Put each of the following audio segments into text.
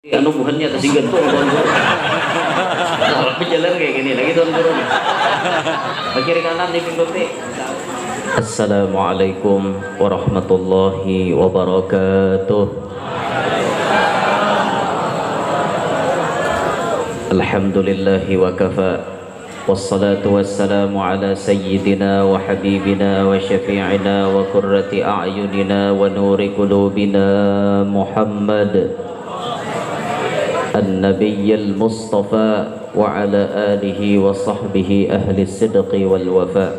Anu bukannya kesinggan tuh tuan-tuan. Kalau jalan kayak gini lagi tuan-tuan. Kiri kanan di pintu T. Assalamualaikum warahmatullahi wabarakatuh. Alhamdulillahi wa kafa. Wassalatu wassalamu ala sayyidina wa habibina wa syafi'ina wa qurrati a'yunina wa nuri qulubina Muhammad النبي المصطفى وعلى آله وصحبه أهل الصدق والوفاء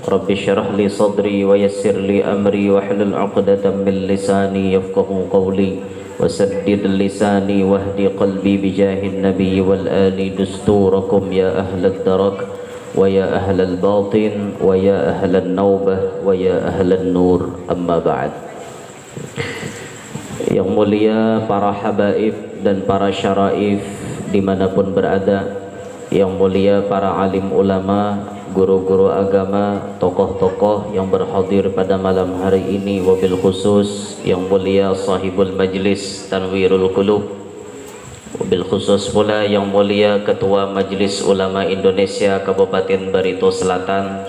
رب اشرح لي صدري ويسر لي أمري واحلل عقدة من لساني يفقه قولي وسدد لساني واهدي قلبي بجاه النبي والآل دستوركم يا أهل الدرك ويا أهل الباطن ويا أهل النوبة ويا أهل النور أما بعد. Yang mulia para habaib dan para syaraif dimanapun berada, yang mulia para alim ulama, guru-guru agama, tokoh-tokoh yang berhadir pada malam hari ini, wabil khusus yang mulia sahibul majlis Tanwirul Qulub, wabil khusus pula yang mulia Ketua Majelis Ulama Indonesia Kabupaten Barito Selatan,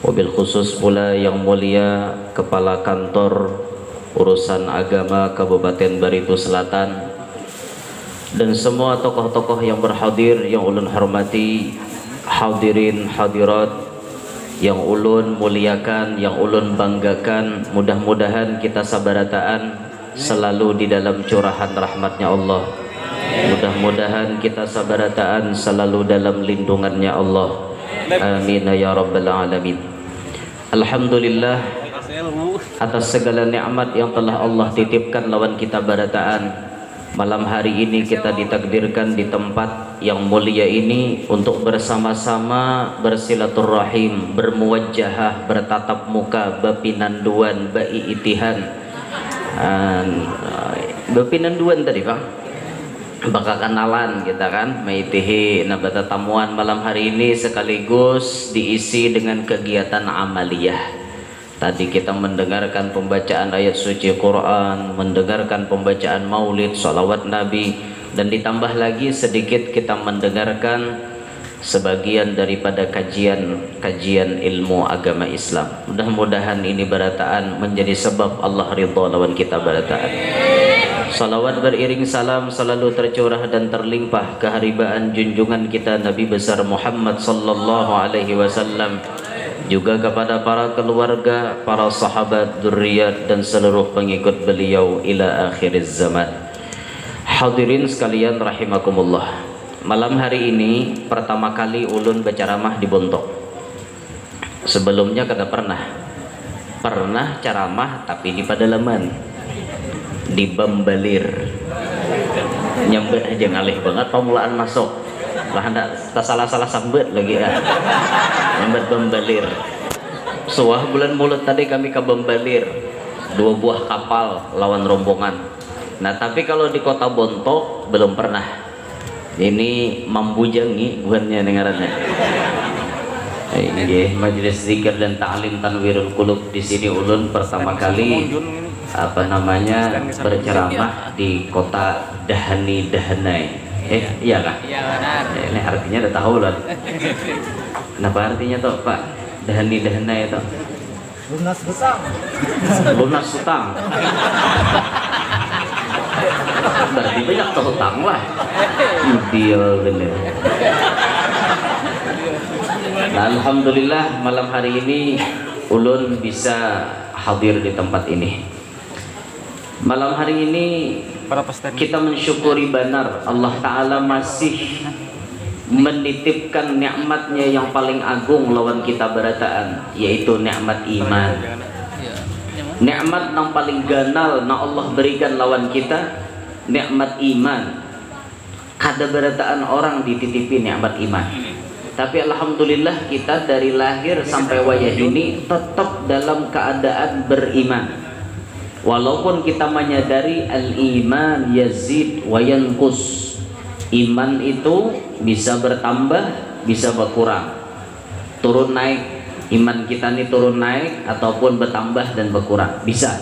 wabil khusus pula yang mulia Kepala Kantor Urusan Agama Kabupaten Barito Selatan, dan semua tokoh-tokoh yang berhadir yang ulun hormati, hadirin hadirat yang ulun muliakan, yang ulun banggakan. Mudah-mudahan kita sabarataan selalu di dalam curahan rahmatnya Allah. Mudah-mudahan kita sabarataan selalu dalam lindungannya Allah. Amin ya rabbal alamin. Alhamdulillah atas segala nikmat yang telah Allah titipkan lawan kita barataan. Malam hari ini kita ditakdirkan di tempat yang mulia ini untuk bersama-sama bersilaturahim, bermuwajjahah, bertatap muka, bapinanduan, baiitihan. Bapinanduan tadi Pak, bakal kenalan kita kan, maitihi nabata tamuan malam hari ini sekaligus diisi dengan kegiatan amaliyah. Tadi kita mendengarkan pembacaan ayat suci Quran, mendengarkan pembacaan maulid, salawat Nabi, dan ditambah lagi sedikit kita mendengarkan sebagian daripada kajian ilmu agama Islam. Mudah-mudahan ini barataan menjadi sebab Allah ridha lawan kita barataan. Salawat beriring salam selalu tercurah dan terlimpah keharibaan junjungan kita Nabi besar Muhammad sallallahu alaihi wasallam, juga kepada para keluarga, para sahabat, dzurriyyat dan seluruh pengikut beliau ila akhiriz zaman. Hadirin sekalian rahimakumullah. Malam hari ini pertama kali ulun berceramah di Bontok. Sebelumnya kada pernah ceramah tapi di pedalaman, di Bambalir. Nyambet aja ngalih banget pemulaan masuk. Lah hendak salah sambet lagi ya. Nyambet Bambalir. Suah bulan mulut tadi kami ke Bambalir, 2 buah kapal lawan rombongan. Nah tapi kalau di kota Bontok belum pernah. Ini Mambujangi bukannya dengarannya. Ini majelis zikir dan ta'lim Tanwirul Qulub. Di sini ulun pertama kali berceramah di kota Dahanai. Iya kah? Iya benar. Ini artinya udah tahu lah. Kenapa artinya toh Pak? Dahanai itu? Lunas hutang. Berarti banyak tuh hutang lah. Deal bener. Nah, alhamdulillah malam hari ini ulun bisa hadir di tempat ini. Malam hari ini kita mensyukuri benar Allah Ta'ala masih menitipkan nikmatnya yang paling agung lawan kita berataan, yaitu nikmat iman. Nikmat yang paling ganal yang Allah berikan lawan kita, nikmat iman. Kada berataan orang dititipi nikmat iman. Tapi alhamdulillah kita dari lahir sampai wayah ini tetap dalam keadaan beriman. Walaupun kita menyadari al-iman yazid wa yanqus. Iman itu bisa bertambah, bisa berkurang. Turun naik, iman kita ini turun naik ataupun bertambah dan berkurang. Bisa.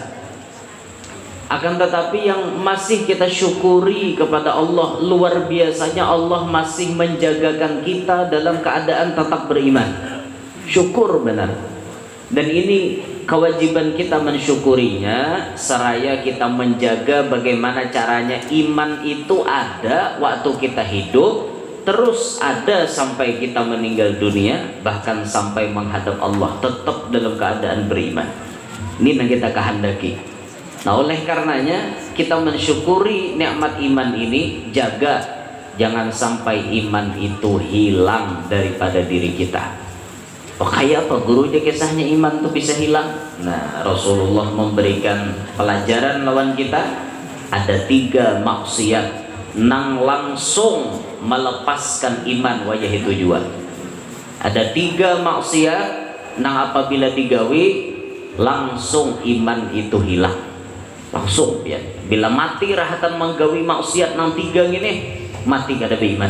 Akan tetapi yang masih kita syukuri kepada Allah, luar biasanya Allah masih menjagakan kita dalam keadaan tetap beriman. Syukur benar. Dan ini kewajiban kita mensyukurinya, seraya kita menjaga bagaimana caranya iman itu ada waktu kita hidup, terus ada sampai kita meninggal dunia, bahkan sampai menghadap Allah tetap dalam keadaan beriman. Ini yang kita kehendaki. Nah, oleh karenanya kita mensyukuri nikmat iman ini, jaga jangan sampai iman itu hilang daripada diri kita. Oh, kayak apa gurunya kisahnya iman itu bisa hilang? Nah, Rasulullah memberikan pelajaran lawan kita. Ada 3 maksiat nang langsung melepaskan iman wajah itu juga. Ada 3 maksiat nang apabila digawi langsung iman itu hilang. Langsung ya, bila mati rahatan menggawi maksiat nang 3 ini, mati kada beriman.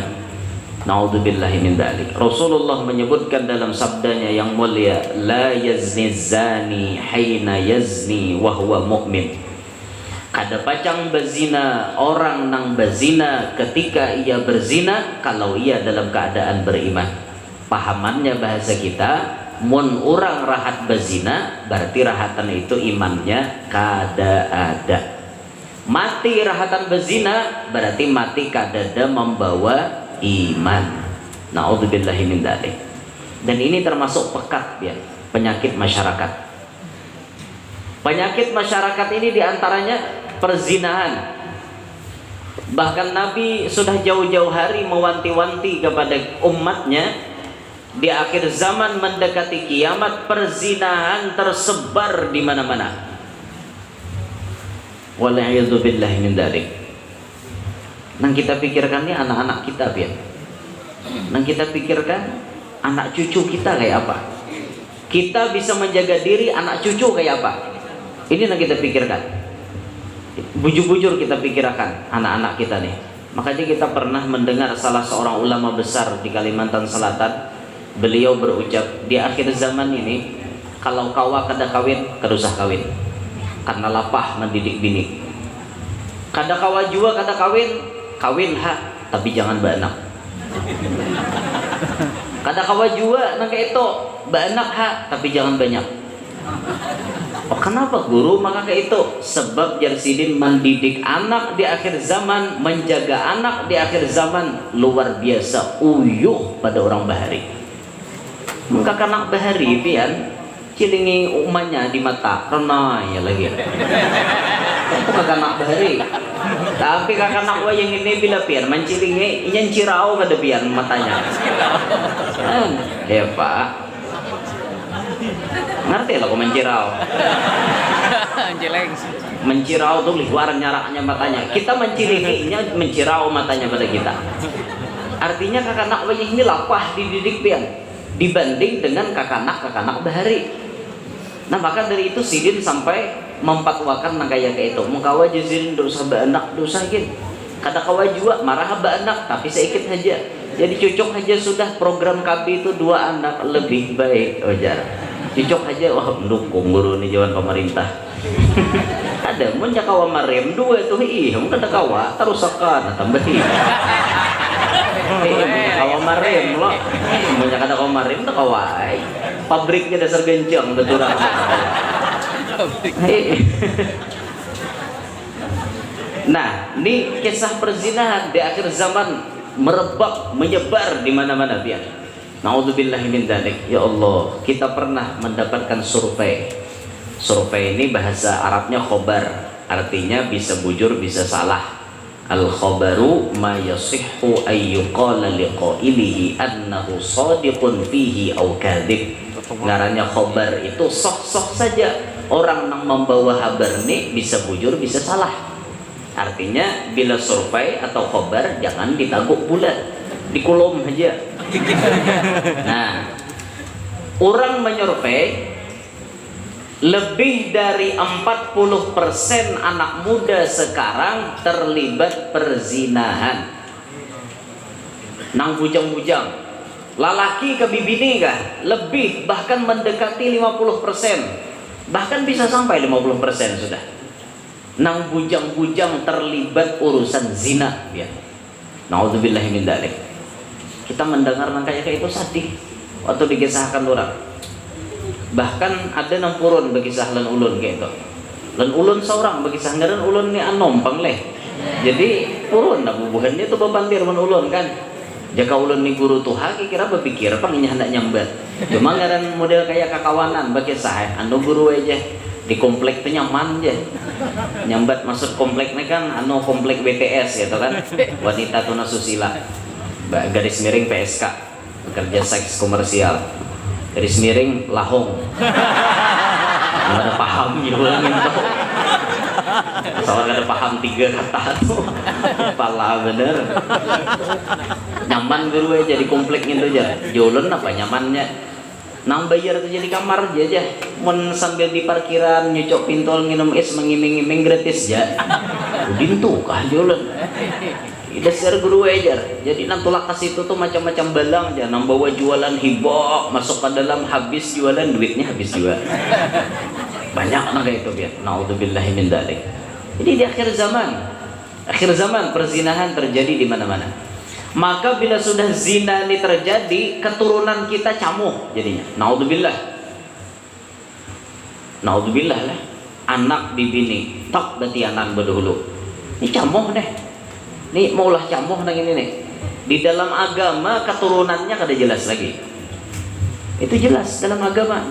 Naudzubillahi min dzalik. Rasulullah menyebutkan dalam sabdanya yang mulia, la yazni zani hina yazni wa huwa mu'min. Kada pacang berzina orang nang berzina ketika ia berzina kalau ia dalam keadaan beriman. Pahamannya bahasa kita, mun orang rahat berzina berarti rahatan itu imannya kada ada. Mati rahatan berzina berarti mati kada ada membawa iman. Naudzubillahi min dzalik. Dan ini termasuk pekat ya, penyakit masyarakat. Penyakit masyarakat ini diantaranya perzinahan. Bahkan Nabi sudah jauh-jauh hari mewanti-wanti kepada umatnya, di akhir zaman mendekati kiamat perzinahan tersebar di mana-mana. Wala'iyadzubillahi min dzalik. Nang kita pikirkan ini anak-anak kita biar. Nang kita pikirkan anak cucu kita kayak apa. Kita bisa menjaga diri, anak cucu kayak apa. Ini yang kita pikirkan. Bujur-bujur kita pikirkan anak-anak kita nih. Makanya kita pernah mendengar salah seorang ulama besar di Kalimantan Selatan. Beliau berucap, di akhir zaman ini kalau kawa kada kawin, kada usah kawin, karena lapah mendidik bini. Kada kawa jua kada kawin, kawin ha, tapi jangan beranak. Kada kawa jua nang kayak itu, beranak ha, tapi jangan banyak. Oh, kenapa guru? Maka kayak itu sebab Jarsidin mendidik anak di akhir zaman, menjaga anak di akhir zaman luar biasa uyuh pada orang bahari. Kakak bahari pian cilingi umanya di mata renai ya lagi. Itu kakak bahari. Tapi kakak wayang ini bila pian mencilingi inyan cirau kada pian matanya. Ya Pak. Ngerti lah kok mencirau. Mencirau tuh luar nyaraknya matanya. Kita mencilinginya mencirau matanya pada kita. Artinya kakak wayang ini lapah dididik pian dibanding dengan kakanak bahari. Nah maka dari itu Sidin sampai mempatwakan kayak itu mengkawa jazin dosa baanak dosa gin kada kawa juga marah baanak tapi sedikit saja, jadi cocok aja sudah program KB itu 2 anak lebih baik ojar cocok aja. Wah mendukung guru nih jawan pemerintah. Ada mun kawa marem 2 tuh kada kawa terus akan tambahin. Kawa marem loh, banyak kata kawa marem tuh kawai. Pabriknya dasar gencang betul. Nah, ini kisah perzinahan di akhir zaman merebak, menyebar di mana-mana biar. Naudzubillahi min dzalik. Ya Allah, kita pernah mendapatkan survei. Survei ini bahasa Arabnya khobar, artinya bisa bujur, bisa salah. Al-khabaru ma yasihhu ayyuqala liqailihi annahu sadiqun fihi aw kadhib. Ngarannya khobar itu soh-soh saja. Orang yang membawa kabar ini bisa bujur, bisa salah. Artinya bila survei atau khobar jangan ditaguk bulat, dikulum aja. Nah, orang menyurvei lebih dari 40% anak muda sekarang terlibat perzinahan. Nang bujang-bujang, lalaki ke bibini kah? Lebih, bahkan mendekati 50%. Bahkan bisa sampai 50% sudah. nang bujang-bujang terlibat urusan zina ya. Naudzubillahi min dzalik. Kita mendengar nang kayak itu sedih waktu dikisahkan orang. Bahkan ada nang purun bekisah lan ulun kayak itu. Lan ulun seorang bekisah ngaran ulun ni anompang leh. Jadi purun dah bubuhannya itu bebantir mun ulun kan. Jika ulun ni guru tuha kira berpikir panginya hendak nyambat. Cuma ngaran model kayak kakawanan bekisah anu guru aja di komplek itu nyaman aja. Nyambat masuk kompleknya kan anu komplek BTS gitu kan. Wanita tuna susila. Garis miring PSK, pekerja seks komersial. Garis miring lahong. Nggak ada paham juga gitu. Soalnya nggak ada paham 3 kata tuh. Pala bener. Nyaman guru aja di komplek gitu aja. Jualan apa nyamannya? Nang bayar tuh jadi kamar aja. Mun sambil di parkiran nyucok pintol nginum es mengiming-iming gratis aja. Bintu kah jualan? Dasar guru ajar. Jadi nang tolak kasih itu tuh macam-macam balang aja. Nang bawa jualan hibok masuk ke dalam habis jualan duitnya habis juga. Banyak nang kayak itu biar. Naudzubillahi min dzalik. Jadi di akhir zaman perzinahan terjadi di mana-mana. Maka bila sudah zina ini terjadi, keturunan kita camuh jadinya. Naudzubillah. Naudzubillah lah. Anak bibini tak betianan berdahulu. Ini camuh deh. Nih maulah camuh nang ini nih. Di dalam agama keturunannya kada jelas lagi. Itu jelas dalam agama.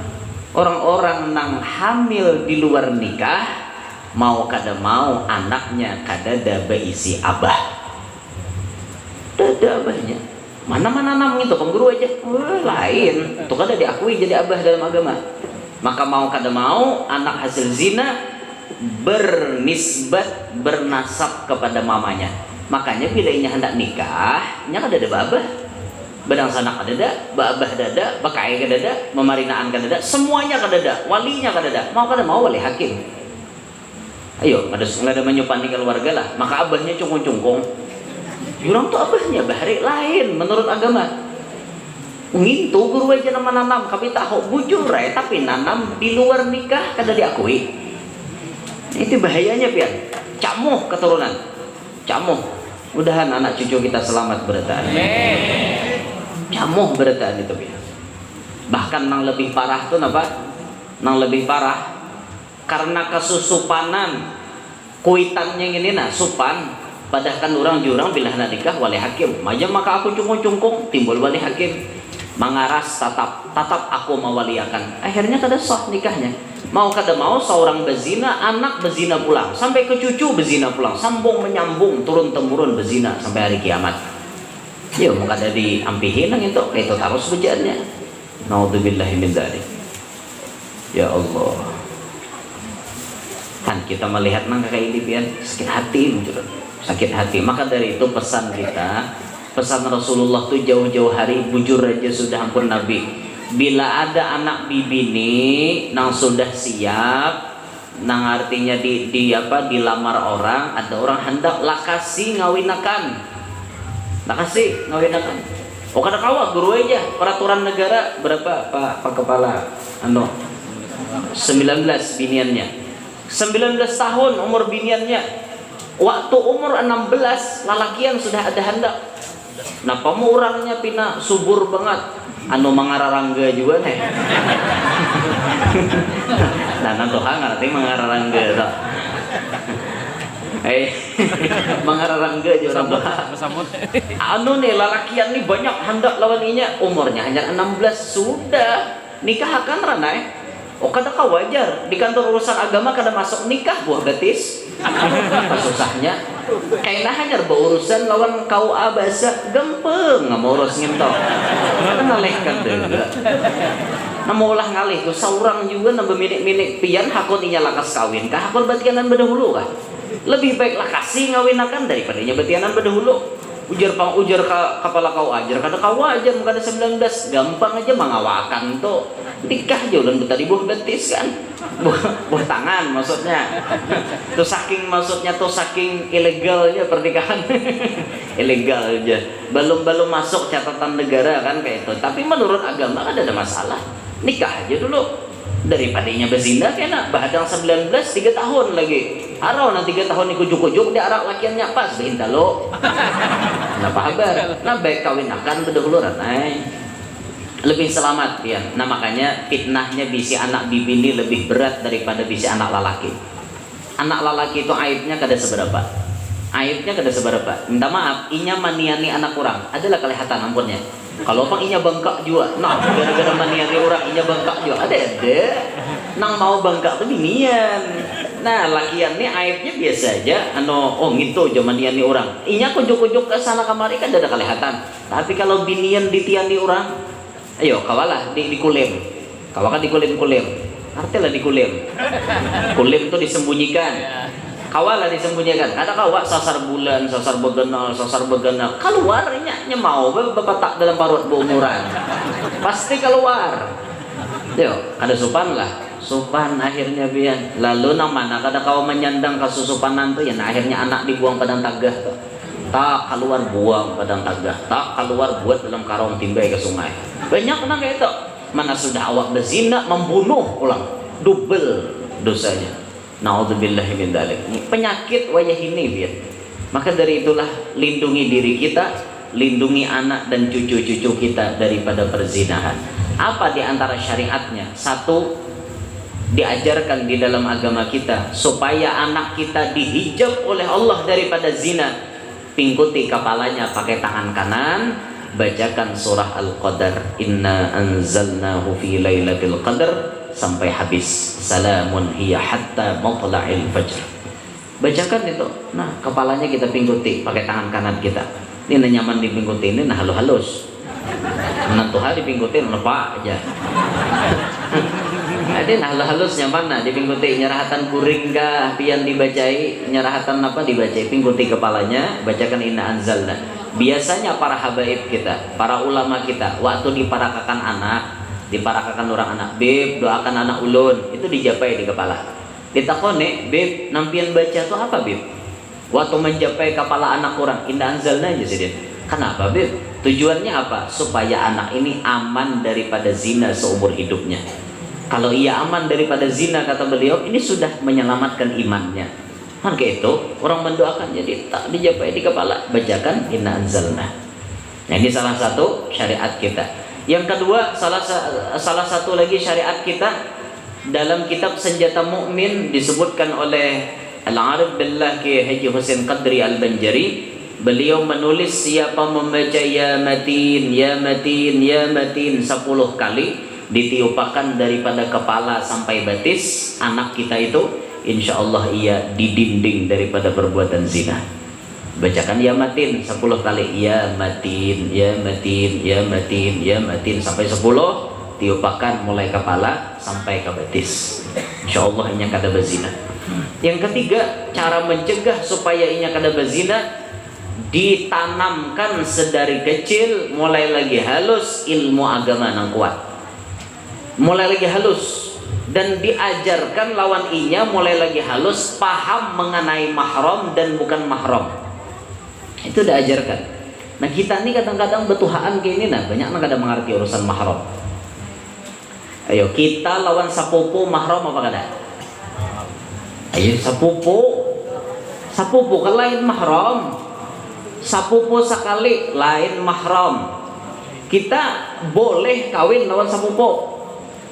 Orang-orang nang hamil di luar nikah mau kada mau anaknya kada ada beisi abah. Dada abahnya. Mana-mana nam itu pengguru aja. Lain. Itu kada diakui jadi abah dalam agama. Maka mau kada mau anak hasil zina bernisbat bernasab kepada mamanya. Makanya bila inya hendak nikah, nya kada ada babah. Badang sanak kada ada, babah dada, bakai kada ada, memarinaan kada ada, semuanya kada ada, walinya kada ada. Mau kada mau wali hakim. Ayo, ada menyupan di keluarga lah. Maka abahnya cungkung-cungkung. Orang tuh abahnya bahari lain menurut agama. Ngintu guru aja nama nanam, kami tahu bujur tapi nanam di luar nikah kada diakui. Itu bahayanya pian. Camuh keturunan. Camuh. Mudahan anak cucu kita selamat berataan. Camuh berataan itu pian. Bahkan nang lebih parah tuh apa? Nang lebih parah karena kesusupanan kuitannya ini nah supan. Padahal kan orang jurang bila hendak nikah wali hakim. Maja maka aku cungkung-cungkung timbul wali hakim. Mangaras tatap aku mewaliakan. Akhirnya kada sah nikahnya. Mau kada mau seorang bezina, anak bezina pulang, sampai ke cucu bezina pulang, sambung menyambung turun temurun bezina sampai hari kiamat. Yo mau kada diampihin nang itu kayak itu terus bejaannya. Naudzubillahi min dzalik. Ya Allah. Kan kita melihat nang kayak ini pian sakit hati muncul. Sakit hati. Maka dari itu pesan kita, pesan Rasulullah tuh jauh-jauh hari bujur aja sudah ampun Nabi. Bila ada anak bibini nang sudah siap, nang artinya dilamar orang, ada orang hendak lakasi ngawinakan. Lakasi ngawinakan. Oh kada kawa guru aja peraturan negara berapa Pak Kepala 19 biniannya. 19 tahun umur biniannya. Waktu umur 16 lalakian sudah ada hendak. Nah pemurangnya pina subur banget. Anu mangararangga juga nih. Nah nanti ngerti mangararangga tak. Mangararangga juga orang. Anu nih lalakian nih banyak hendak lawan inya umurnya hanya 16 sudah nikah akan ranai. Oh kada kau wajar di kantor urusan agama kada masuk nikah buah betis. Apa susahnya? Kayaknya hanya berurusan lawan kau bahasa gempeng nggak mau urus ngintok. Kan ngalihkan juga. Namun ulah ngalih tuh seorang juga nambah minik-minik pian hakun inya lakas kawin kah hakun batianan berdahulu kah? Lebih baik lakasi ngawinakan daripada inya batianan berdahulu. Ujar kepala kau ajar kata kau ajar muka ada 19 gampang aja mengawakan tuh nikah aja udah tadi buah betis kan buah tangan maksudnya tuh saking ilegalnya pernikahan ilegal aja belum masuk catatan negara kan kayak itu tapi menurut agama kan ada masalah nikah aja dulu Daripadanya berzina kena bahadang 19 3 tahun lagi. Arau na 3 tahun iku jujuk dia arak lakiannya pas behinta lo. Kenapa habar? Nah baik kawin akan berdahuluran lebih selamat ya. Nah makanya fitnahnya bisi anak bibini lebih berat daripada bisi anak lalaki. Anak lalaki itu aibnya kada seberapa. Aibnya kada seberapa. Minta maaf, inya maniani anak orang adalah kelihatan ampunnya. Kalau pang inya bengkak juga, nah gara-gara maniani orang inya bengkak juga ada. Nang mau bengkak tuh binian. Nah lakian nih aibnya biasa aja. Oh gitu zaman maniani orang. Inya kujuk-kujuk ke sana kemari kan ada kelihatan. Tapi kalau binian ditiani orang, ayo kawalah dikulim. Kawakan dikulim-kulim. Artilah dikulim. Kulim itu disembunyikan. Kawalah disembunyikan. Ada kawak sasar bulan, sasar begenal. Keluarnya mau bapak tak dalam parut berumuran. Pasti keluar. Yo, ada sopan lah. Sopan akhirnya bian. Lalu nang mana kada kau menyandang kasusupanan tuh ya nah, akhirnya anak dibuang padang tagah tuh. Tak keluar buang padang tagah. Tak keluar buat dalam karung timbai ke sungai. Banyak nang kayak itu. Mana sudah awak berzina membunuh ulang double dosanya. Naudzubillahi min dzalik. Penyakit wayah ini biar. Maka dari itulah lindungi diri kita, lindungi anak dan cucu-cucu kita daripada perzinahan. Apa di antara syariatnya? Satu, diajarkan di dalam agama kita supaya anak kita dihijab oleh Allah daripada zina. Pingkuti kepalanya pakai tangan kanan. Bacakan surah Al-Qadar, inna anzalnahu fi lailatul qadar sampai habis. Salamun hiya hatta matla'il fajr. Bacakan itu. Nah, kepalanya kita pingkuti pakai tangan kanan kita. Ini nyaman dipingkuti ini nah halus-halus. Menentu hari dipingkuti lepak aja. Ada nah halus nyaman nah dipingkuti nyerahatan kuring kah pian dibacai nyerahatan apa dibacai pingkuti kepalanya bacakan inna anzalna. Biasanya para habaib kita, para ulama kita, waktu diparakakan anak, diparakakan orang anak, beb doakan anak ulun, itu dijapai di kepala. Ditakone, beb nampian baca tuh apa beb? Waktu menjapai kepala anak orang, indah anzalna aja sih. Kenapa beb? Tujuannya apa? Supaya anak ini aman daripada zina seumur hidupnya. Kalau ia aman daripada zina kata beliau, ini sudah menyelamatkan imannya. Maka itu orang mendoakan jadi tak dijapai di kepala bacakan inna anzalna. Nah, ini salah satu syariat kita. Yang kedua salah satu lagi syariat kita dalam kitab Senjata Mukmin disebutkan oleh Al-Arif Billah Ki Haji Husain Qadri Al-Banjari. Beliau menulis siapa membaca ya matin ya matin ya matin 10 kali ditiupakan daripada kepala sampai batis anak kita itu insya Allah ia didinding daripada perbuatan zina. Bacakan ya matin 10 kali ya matin ya matin ya matin ya matin sampai 10 tiupakan mulai kepala sampai ke batis. Insya Allah inya kada berzina. Yang ketiga cara mencegah supaya inya kada berzina ditanamkan sedari kecil mulai lagi halus ilmu agama nang kuat. Mulai lagi halus dan diajarkan lawan inya mulai lagi halus paham mengenai mahram dan bukan mahram. Itu diajarkan. Nah kita ini kadang-kadang betuhaan kayak ini nah banyak nang kada mengerti urusan mahram. Ayo kita lawan sapupu mahram apa kada? Ayo sapupu kan lain mahram. Sapupu sekali lain mahram. Kita boleh kawin lawan sapupu.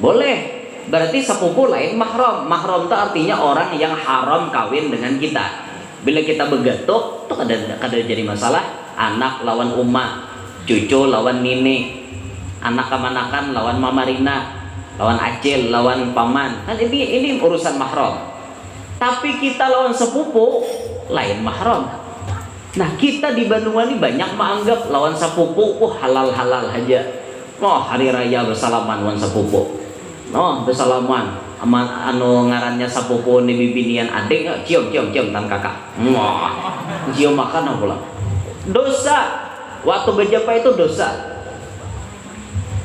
Boleh. Berarti sepupu lain mahram. Mahram itu artinya orang yang haram kawin dengan kita. Bila kita begatuk, itu kada jadi masalah. Anak lawan uma, cucu lawan nini, anak kemanakan lawan mamarina, lawan acil, lawan paman. Kan ini urusan mahram. Tapi kita lawan sepupu lain mahram. Nah kita di Bandung ini banyak menganggap lawan sepupu halal-halal aja. Oh hari raya bersalaman lawan sepupu. Oh bersalaman aman anu ngarannya sapupu ni bibinian adik cium tan kakak. Wah cium makan pula. Dosa. Waktu berjumpa itu dosa.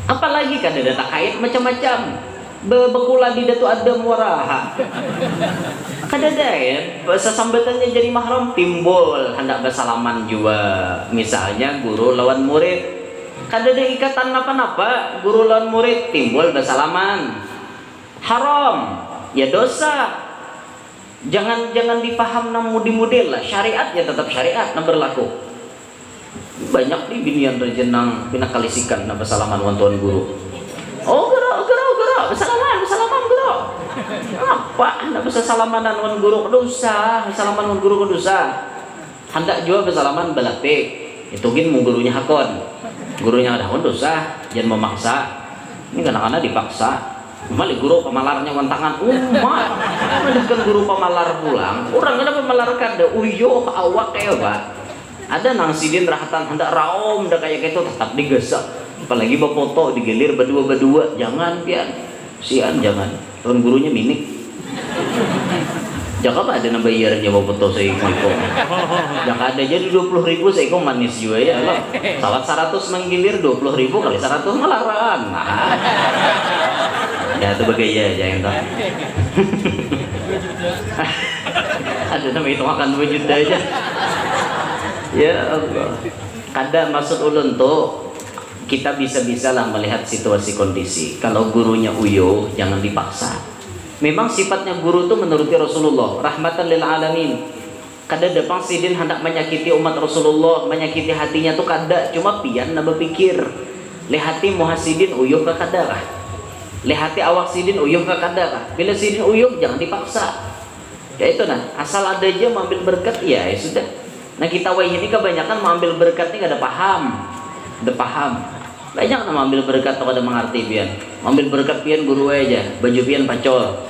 Apalagi kan ada kait macam-macam. Bekula di datu adam waraha. Kadada ya sesambatannya jadi mahram timbul hendak bersalaman juga. Misalnya guru lawan murid. Kada ada ikatan apa-apa guru lawan murid timbul bersalaman. haram, ya dosa. Jangan dipaham nam mudi-mudi lah, syariat ya tetap syariat nam berlaku. Banyak nih binian terjenang pinakalisikan na bersalaman wan tuan guru. Oh gerak bersalaman gerak. Apa na bersalaman wan guru dosa, bersalaman wan guru dosa. Hendak juga bersalaman balapik. Itu gin mau gurunya hakon. Gurunya ada dosa, jangan memaksa. Ini kadang-kadang dipaksa. Mali guru pemalarnya wantangan umat. Kan guru pemalar pulang. Orang ada pemalar kada uyo awak kayak apa? Ada nang sidin rahatan hendak raom dah kayak gitu tetap digesak. Apalagi bafoto digelir berdua-berdua. Jangan pian. Sian jangan. Tuan gurunya minik. Jangan ada nambah bayarnya bafoto saya iko. Jangan ada jadi 20.000 saya iko manis juga ya. Salat 100 menggilir 20.000 kali 100 melarang. Nah. Ya itu bagaya jangan tahu. Ada nama itu makan 2 juta aja. Ya Allah. Kada maksud ulun tuh kita bisa-bisa lah melihat situasi kondisi. Kalau gurunya uyo jangan dipaksa. Memang sifatnya guru itu menuruti Rasulullah, rahmatan lil alamin. Kada depang sidin hendak menyakiti umat Rasulullah, menyakiti hatinya tuh kada, cuma pian na berpikir. Lehati muhasidin uyuh ka kada kah? Lehati awak sidin uyuh ka kada kah? Bila sidin uyuh jangan dipaksa. Ya itu nah, asal ada aja mengambil berkat ya sudah. Nah kita wah ini kebanyakan mengambil berkat ini kada paham. Kada paham. Banyak nama ambil berkat atau kada mengerti pian. Ambil berkat pian guru aja, baju pian pacol.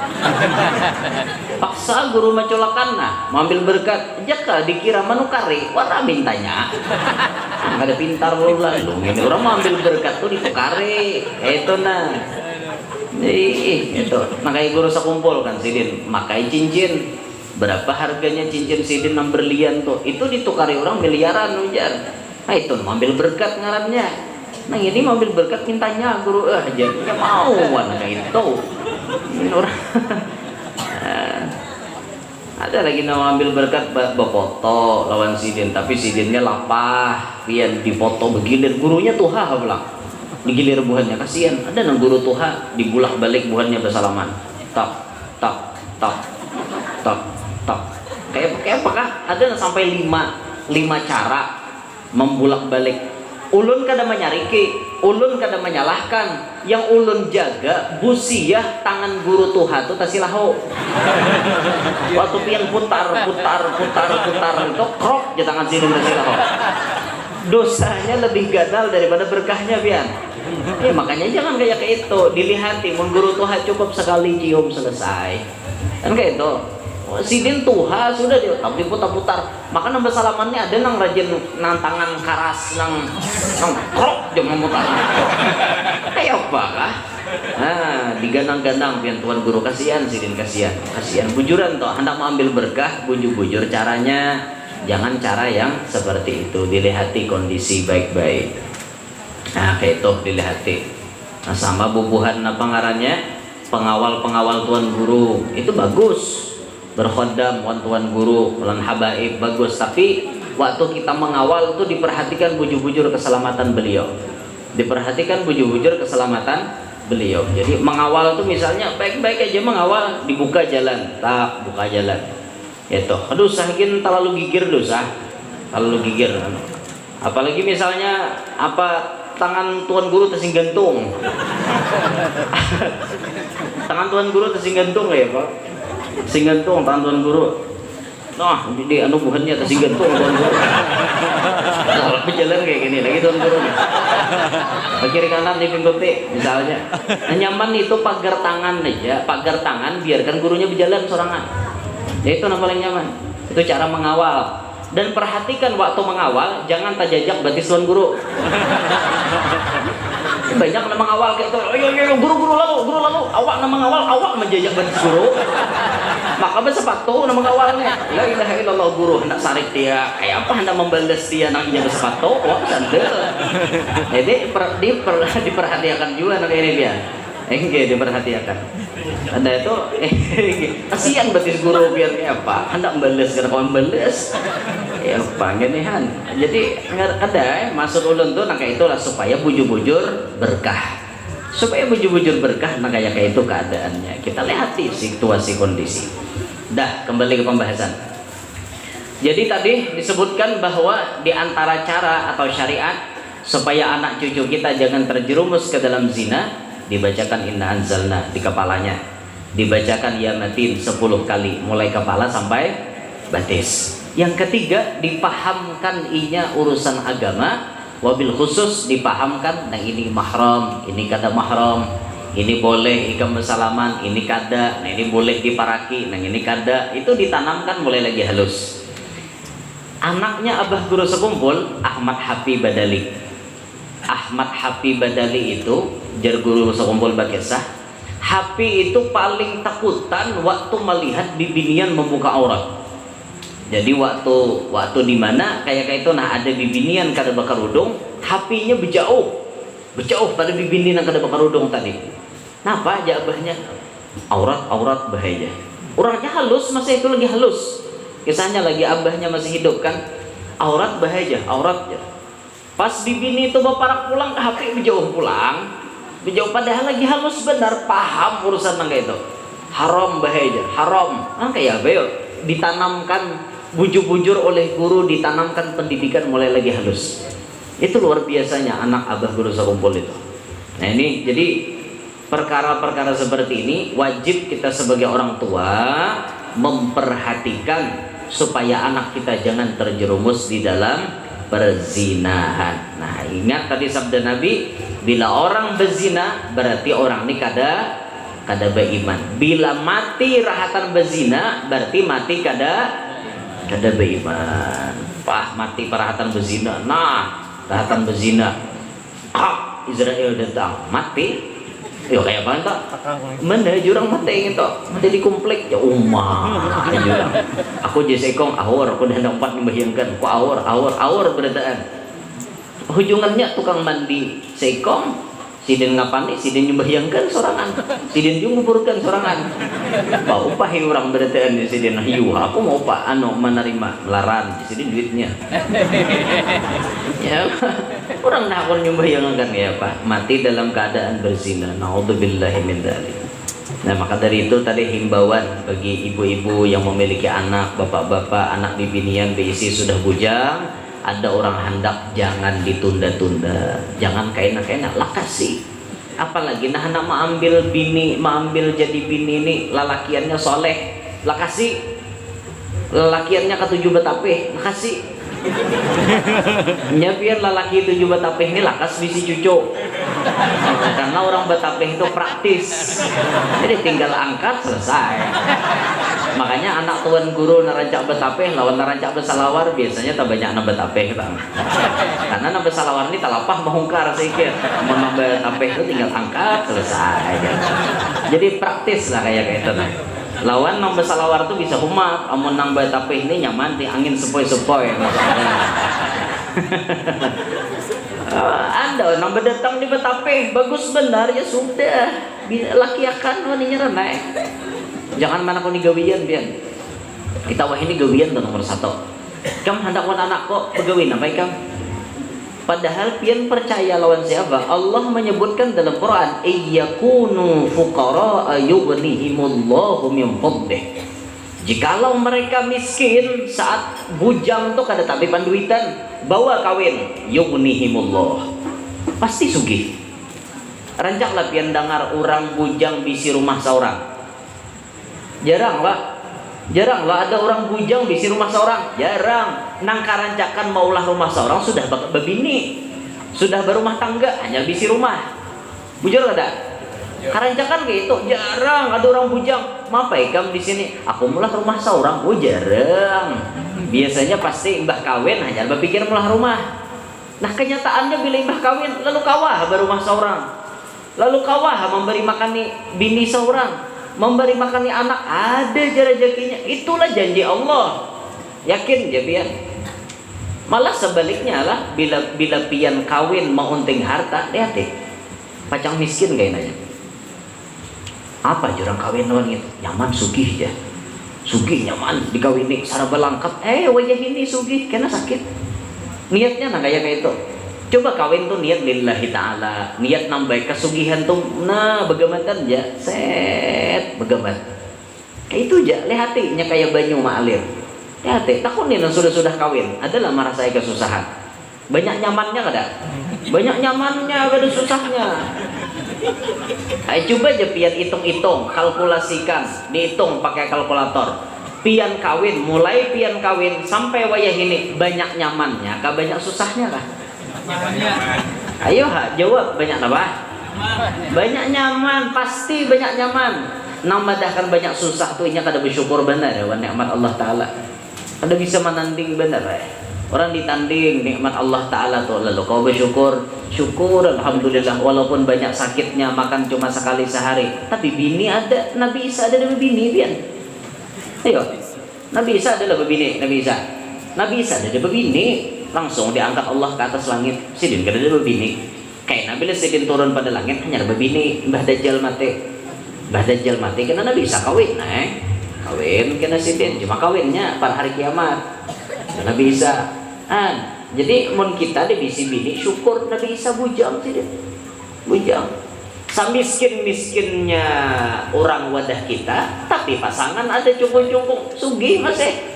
Paksa guru macolakan nah, mengambil berkat jaka dikira manukari, wara mintanya. Ada pintar lalu. Ini orang mengambil berkat tuh ditukari. Itu nah. Itu. Makai guru sakumpul kan sidin, makai cincin. Berapa harganya cincin sidin 6 berlian tuh? Itu ditukari orang miliaran ujar. Nah itu mengambil berkat ngarannya. Nah ini mobil berkat mintanya guru jadinya mau anak itu ini orang ada lagi nama ambil berkat bafoto lawan sidin tapi sidinnya lapah pian difoto begilir gurunya tuha bilang digilir buhannya kasihan ada nang guru tuha dibulak balik buhannya bersalaman tak kayak apakah ada sampai 5 cara membulak balik. Ulun kada menyariki, ulun kada menyalahkan. Yang ulun jaga busiah tangan guru tuha tu tasilaho. Waktu pian putar itu krok je tangan sini tasilaho. Dosanya lebih gadal daripada berkahnya pian. Ya makanya jangan kayak itu, dilihati mun guru tuha cukup sekali cium selesai. Kan kayak itu. Sidin tuha sudah dia tapi putar-putar maka nambah salamannya ada nang rajin nang tangan karas nang krok jam memutar kayak apa kah diganang-ganang pian tuan guru kasihan sidin kasihan bujuran toh hendak mengambil berkah bujur caranya jangan cara yang seperti itu dilihati kondisi baik-baik nah kayak itu dilihati nah sama bubuhan apa ngarannya pengawal tuan guru itu bagus berkhodam tuan guru lan habaib bagus tapi waktu kita mengawal itu diperhatikan bujur-bujur keselamatan beliau jadi mengawal itu misalnya baik-baik aja mengawal dibuka jalan tak buka jalan itu aduh saking terlalu gigir apalagi misalnya apa tangan tuan guru tersinggantung tangan tuan guru tersinggantung ya Pak singgantung tangan tuan guru nah jadi anu buhannya tersinggantung tuan guru kalau berjalan kayak gini lagi tuan guru kiri kanan di pinggoti misalnya nah, nyaman itu pagar tangan biarkan gurunya berjalan sorangan ya itu yang paling nyaman itu cara mengawal dan perhatikan waktu mengawal jangan tajajak batis tuan guru banyak nama mengawal kayak itu guru lalu awak nama mengawal awak menjajak batis guru maka bersepatu nama mengawalnya la ilaha illallah guru hendak sarik dia kayak apa hendak membalas dia nangnya bersepatu wah sandel jadi diperhatikan juga nak ini dia diperhatikan ada itu kasihan batis guru biar kayak apa hendak membalas karena kau membalas ya panggilan jadi ada maksud ulun tuh nangka itulah supaya bujur-bujur berkah supaya bujur-bujur berkah. Nah kayak itu keadaannya, kita lihat di situasi kondisi. Dah, kembali ke pembahasan. Jadi tadi disebutkan bahwa di antara cara atau syariat supaya anak cucu kita jangan terjerumus ke dalam zina, dibacakan inna anzalna di kepalanya, dibacakan ya matin 10 kali mulai kepala sampai batis. Yang ketiga, dipahamkan inya urusan agama, wabil khusus dipahamkan, nah ini mahram, ini kada mahram, ini boleh ikam bersalaman, ini kada, nah ini boleh diparaki, nah ini kada. Itu ditanamkan mulai lagi halus. Anaknya Abah Guru Sekumpul, Ahmad Hafi Badali. Ahmad Hafi Badali itu jar Guru Sekumpul Bakesah, Hafi itu paling takutan waktu melihat bibinian membuka aurat. Jadi waktu di mana kayak itu, nah ada bibinian kada bakar udung, Hafinya berjauh pada bibinian yang kada bakar udung tadi. Napa aja abahnya? Aurat bahaya. Orangnya halus, masa itu lagi halus. Kisahnya lagi abahnya masih hidup kan, aurat bahaya, auratnya. Pas bibini itu baparak pulang ke Hafi berjauh padahal lagi halus benar, paham urusan nangga itu. Haram bahaya, haram. Kayak apa yuk? Ditanamkan bujur-bujur oleh guru, ditanamkan pendidikan mulai lagi halus. Itu luar biasanya anak Abah Guru Sekumpul itu. Nah ini jadi perkara-perkara seperti ini wajib kita sebagai orang tua memperhatikan supaya anak kita jangan terjerumus di dalam perzinahan. Nah ingat tadi sabda Nabi, bila orang berzina berarti orang ini kada beriman. Bila mati rahatan berzina berarti mati kada beriman. Mati perahatan berzina. Nah rahatan berzina, Israel datang mati. Yo kayak apa tak? Mana jurang mati gitu, mati di komplek ya jurang. Aku jesekong awor, aku dah dapat membayangkan, aku awor beradaan. Hujungannya tukang mandi sekong, sidin ngapani, sidin membayangkan sorangan, sidin juga nguburkan sorangan. Bau pahi orang beradaan di sidin, aku mau pak menerima melaran, di sidin duitnya. Ya, orang nak pun membayangkan ya Pak, mati dalam keadaan berzina. Naudzubillahi min dzalik. Nah, maka dari itu tadi himbauan bagi ibu-ibu yang memiliki anak, bapak-bapak, anak bibinian berisi sudah bujang, ada orang hendak jangan ditunda-tunda, jangan kena-kena lah kasih. Apalagi nah anak mengambil jadi bini ini lalakiannya soleh, lah kasih. Lalakiannya ketujuh betapeh, lah kasih. Biar lalaki itu juga Betapeh ini lakas bisi cucu, karena orang Betapeh itu praktis, jadi tinggal angkat selesai. Makanya anak tuan guru narancak Betapeh lawan narancak besalawar biasanya tak banyak na Betapeh karena na besalawar ini talapah mahungkar sedikit, menambah Betapeh itu tinggal angkat selesai. Jadi praktis lah kayak itu. Lawan nang besalawar tuh bisa umat, amun nang Betapeh ini nyaman di angin sepoi-sepoi. Anda nang datang di Betapeh bagus benar ya sudah, laki akan waninya naik. Jangan mana kau ni gawian pian. Kita wah ini gawian tuh nomor 1. Kamu hendak wan anak kok pegawin apa ikam? Padahal pian percaya lawan siapa? Allah menyebutkan dalam Quran, "Iyyakunu fuqara yughnihimullahu min fadlih." Jikalau mereka miskin saat bujang tuh kada tapi panduitan, bawa kawin, yughnihimullah. Pasti sugih. Rancaklah pian dengar orang bujang bisi rumah seorang. Jarang lah ada orang bujang bisi rumah seorang, jarang. Nang karancakan maulah rumah seorang sudah bebini, sudah berumah tangga, hanya bisi rumah. Bujur ada? Karancakan kayak itu jarang ada orang bujang. Mapa ikam di sini? Aku mulah rumah seorang, jarang. Biasanya pasti mbah kawin hanya berpikir mulah rumah. Nah kenyataannya bila mbah kawin lalu kawah berumah seorang, lalu kawah memberi makan bini seorang, memberi makan anak, ada rezekinya. Itulah janji Allah. Yakin ya pian? Malah sebaliknya lah, bila pian kawin mau unting harta, lihat deh. Pacang miskin kayaknya. Apa jurang kawin lawan itu? Nyaman sugih ya. Sugih nyaman dikawini saraba lengkap. Wajah ini sugih kena sakit. Niatnya nah kayak itu. Coba kawin tuh niat lillahi ta'ala, niat nambah kesugihan tuh, nah begamatan aja, set begamat. Kayak itu aja, lihatinya kayak banyu maalir. Lihati, takunin sudah kawin, adalah merasai kesusahan. Banyak nyamannya kada? Banyak nyamannya, ada susahnya. Ayo coba aja pian hitung-hitung, kalkulasikan, dihitung pakai kalkulator. Pian kawin, mulai pian kawin sampai wayah ini banyak nyamannya, kah banyak susahnya kah? Ayo jawab, banyak apa? Banyak nyaman, pasti banyak nyaman. Nambahkan banyak susah tuh nya kada bersyukur benar ya nikmat Allah Taala. Kada bisa menanding benar ya. Orang ditanding nikmat Allah Taala tuh lalu kau bersyukur, syukur alhamdulillah walaupun banyak sakitnya, makan cuma sekali sehari. Tapi bini ada, Nabi Isa ada bini pian. Ayo. Nabi Isa adalah bini, Nabi Isa ada bini. Langsung diangkat Allah ke atas langit. Sidin kada ada bini. Kayak Nabi Sidin turun pada langit hanya ada bini. Mbah Dajjal mati karena Nabi bisa kawin, kawin kena Sidin. Cuma kawinnya pada hari kiamat. Nabi Isa. Jadi mun kita di bisi bini syukur Nabi Isa bujang Sidin. Bujang. Miskinnya orang wadah kita, tapi pasangan ada cungkung-cungkung sugih masih.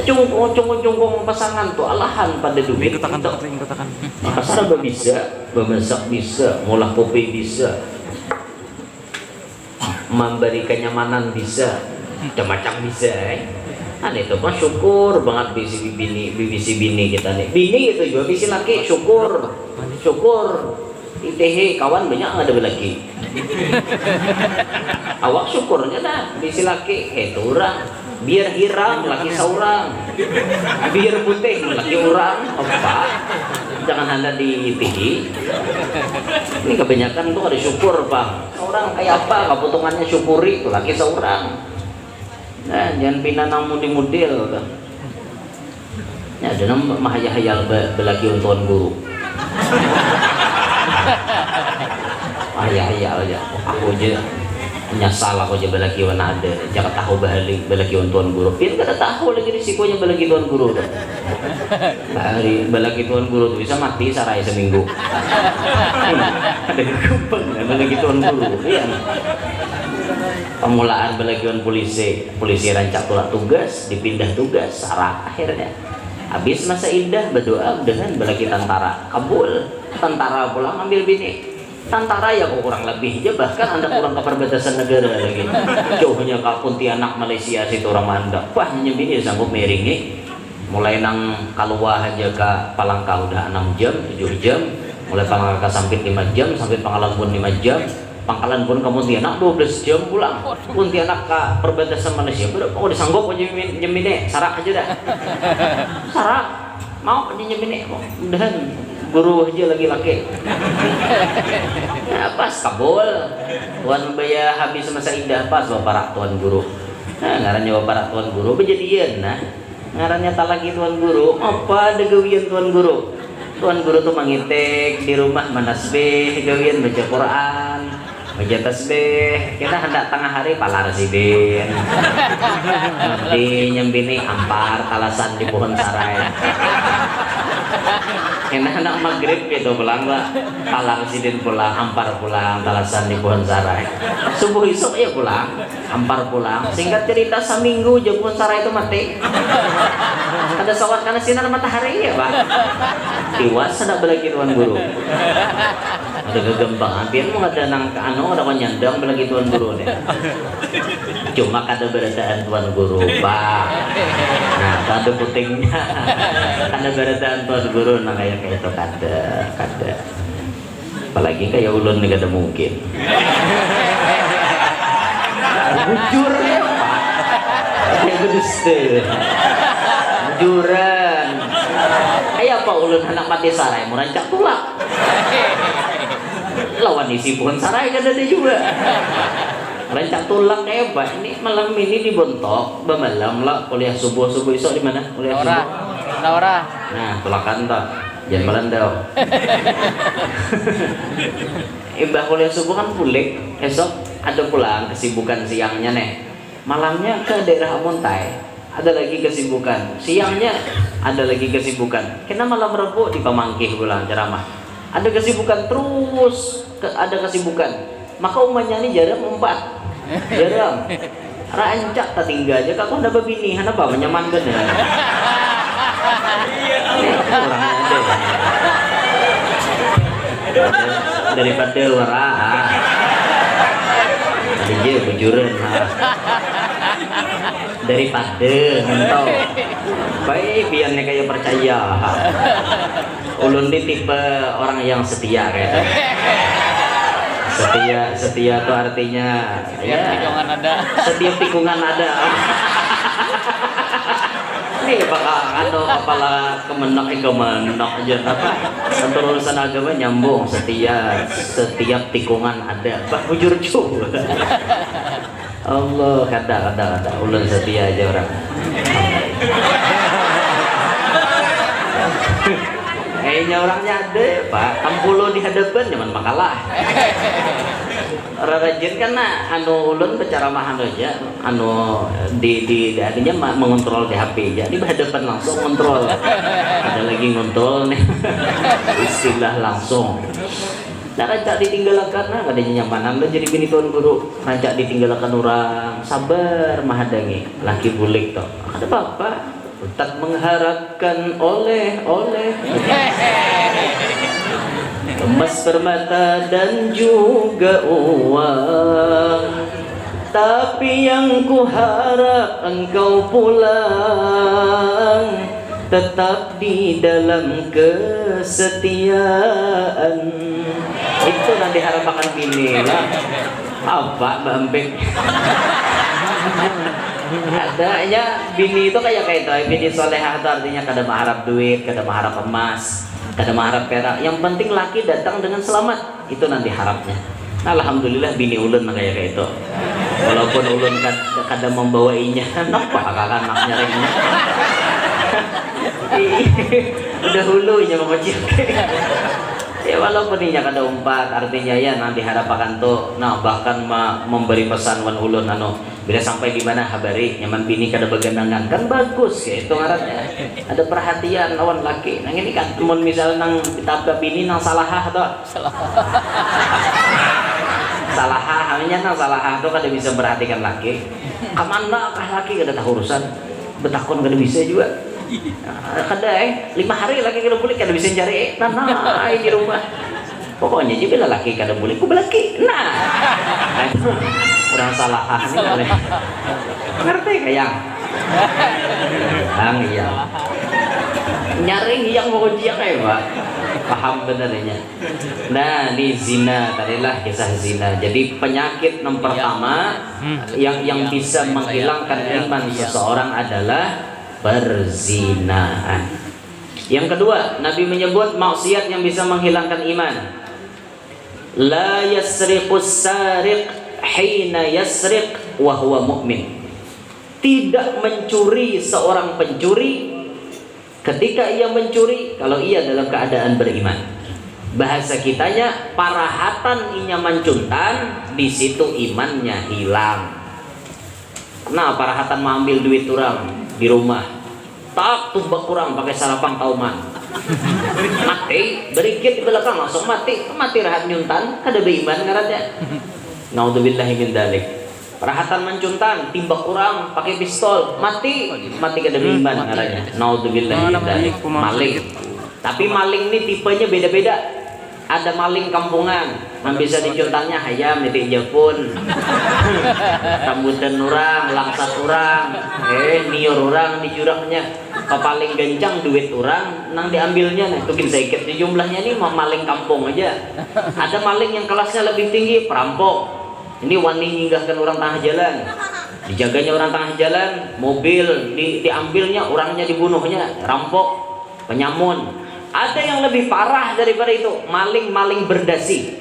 Cungkung pasangan tuh alahan pada duit. Katakan. Pasar bisa, memasak bisa, ngolah kopi bisa, memberi kenyamanan bisa, macam-macam bisa. Itu mah syukur banget bisi bini kita nih. Bini itu juga bisi laki syukur. ITH kawan banyak nggak ada lagi. Awak syukurnya dah bisi laki itu orang. Biar hirang laki seorang, biar putih laki orang, apa? Jangan anda di ITH. Ini kebanyakan tuh ada syukur bang. Orang kayak apa? Keputungannya syukuri tuh laki seorang. Nah, jangan pinanang mudi-mudil. Ya, ada nama mahayal belaki untuan guru. Hayal aja. Aku aja nyasal aku aja belaki wana ada. Jangan tahu belaki untuan guru. Pian kada tahu lagi risikonya belaki tuan guru. Hari belaki tuan guru tuh bisa mati sarai seminggu. Ada kupeng belaki tuan guru. Iya. Pemulaan belagian polisi rancak tolak tugas, dipindah tugas, sarah akhirnya. Habis masa indah berdoa dengan belagi tentara, kabul. Tentara pulang ambil bini. Tentara ya kurang lebih aja, bahkan anda kurang ke perbatasan negara lagi. Jauhnya ke Pontianak Malaysia situ orang mandang. Wah nyembini sanggup miringi. Mulai nang Kaluah aja ke Palangka udah 6 jam, 7 jam. Mulai Palangka ke Sampit 5 jam, sampai Pangkalan pun 5 jam. Pangkalan pun ke Pontianak 12 jam pulang. Pontianak ke perbatasan Malaysia berapa? Oh disanggup aja nyembini, sarak aja dah. Sarak, mau aja nyembini, mudahan guru aja lagi-laki. Nah, pas kabul. Tuan baya habis masa indah pas bapak tuan guru. Nah, ngarannya bapak tuan guru kejadian nah. Ngarannya tak lagi tuan guru. Apa ada gawian tuan guru? Tuan guru tuh mangitek di rumah manasbih, gawian baca Quran. Baca tasbih, kita hendak tengah hari palar sidin. Di nyembini ampar kalasan di pohon sarai. Enak maghrib gitu pulang lah, palar sidin pulang, ampar pulang, kalasan di pohon sarai. Subuh esok ya pulang, ampar pulang. Singkat cerita seminggu je pohon sarai itu mati. Ada sawat karena sinar matahari ya pak. Tiwas ada belagi tuan guru. Ada kegembang, biar mau ada nang anu ada nyandang belagi tuan guru deh. Cuma kada beradaan tuan guru pak. Nah kada putingnya, kada beradaan tuan guru nang kayak itu kada. Apalagi kayak ulun nih kada mungkin. Bujur ya pak. Kayak beduste. Bujuran. Kayak apa ulun anak mati sarai merancak tulak. Lawan isi pohon sarai kan ada juga. Rancak tulak kayak apa? Ini malam ini dibontok, bemalam lah kuliah subuh esok di mana? Kuliah subuh. Ora. Nah, tulakan tak. Jangan melandau. Imbah kuliah subuh kan pulik, esok ada pulang kesibukan siangnya nih. Malamnya ke daerah Muntai. ada lagi kesibukan. Siangnya ada lagi kesibukan. Kena malam Rabu di Pamangkih pulang ceramah. Ada kesibukan terus, ada kesibukan. Maka umatnya ini jarang umpat, jarang. Rancak tak tinggal aja. Kau udah begini, apa menyamankan ya? Orangnya ada. Daripada warah. Aja bujuran daripada mentau baik biarnya kayak percaya ulun di tipe orang yang setia kayak setia tuh artinya ya setiap tikungan ada nih bakal atau kepala kemenak aja apa untuk urusan agama nyambung setiap tikungan ada pak bujur cu Allah kata ulun setia aja orang kayaknya orangnya ada pak ampulo di hadapan zaman makalah rajin karena ulun berceramahan aja di adanya mengontrol di HP aja di hadapan langsung kontrol ada lagi ngontrol nih istilah langsung nah rancak ditinggalkan nah kadanya nyamanan lo jadi bini tuan guru rancak ditinggalkan orang sabar mahadangi laki bulik toh ada apa tak mengharapkan oleh emas permata dan juga uang tapi yang ku harap engkau pulang tetap di dalam kesetiaan itu nanti harapan bini lah apa Mbak Empik adanya bini itu kayak itu bini solehah itu artinya kada mengharap duit kada mengharap emas kada mengharap perak yang penting laki datang dengan selamat itu nanti harapnya nah, alhamdulillah bini ulun kayak itu walaupun ulun kada membawainya nampak kakak anaknya remnya udah hulunya mengecil ya walaupun ini kada umpat artinya ya nanti harapakan tuh nah bahkan memberi pesan wan ulun bila sampai di mana habari nyaman bini kada begandangan kan bagus ya itu ngarannya ada perhatian lawan laki nang ini kan mun misal nang ditabrak bini nang salahah atau salahah hanya nang salahah tuh kada bisa memperhatikan laki kamana kah laki kada tahu urusan betakon kada bisa juga kada 5 hari laki kada boleh kada bisa cari nah di rumah pokoknya juga laki kada boleh ku belaki nah orang salah nih boleh ngerti kayang iya nyaring yang mau dia kayak pak paham benernya nah ini zina tadilah kisah zina jadi penyakit yang pertama yang bisa menghilangkan iman seseorang adalah perzinahan. Yang kedua, Nabi menyebut maksiat yang bisa menghilangkan iman. La yasriqus sariq hina yasriq wa huwa mu'min. Tidak mencuri seorang pencuri ketika ia mencuri kalau ia dalam keadaan beriman. Bahasa kitanya parahatan inya mancuntan di situ imannya hilang. Nah, parahatan mengambil duit orang di rumah tak tumbak kurang pakai sarapang tauman mati berikit di belakang langsung mati rahat nyuntan kada beiman ngarannya naudzubillahi min dzalik parahatan mencuntan timbak kurang pakai pistol mati kada beiman ngarannya naudzubillahi min dzalik maling tapi maling ini tipenya beda-beda ada maling kampungan yang bisa dicuntannya hayam nitik japun rambutan orang langsat orang nior orang di jurangnya paling gencang duit orang nang diambilnya nih tukin sedikit di jumlahnya ini maling kampung aja ada maling yang kelasnya lebih tinggi perampok ini wani nyinggahkan orang tengah jalan dijaganya orang tengah jalan mobil diambilnya orangnya dibunuhnya rampok penyamun ada yang lebih parah daripada itu maling berdasi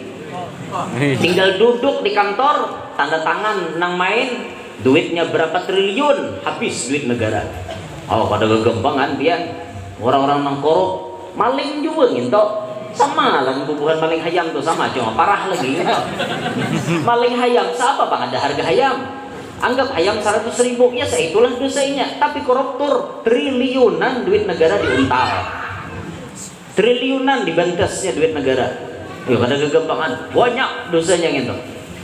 tinggal duduk di kantor tanda tangan nang main duitnya berapa triliun habis duit negara pada kegembangan dia orang-orang nang korup maling juga gitu sama lah bubuhan maling hayam tuh sama cuma parah lagi gitu. Maling hayam siapa bang ada harga hayam Anggap ayam 100.000, ya seitulah dosanya. Tapi koruptor triliunan duit negara diuntal, triliunan dibantasnya duit negara. Yuk ada kegampangan, banyak dosanya gitu.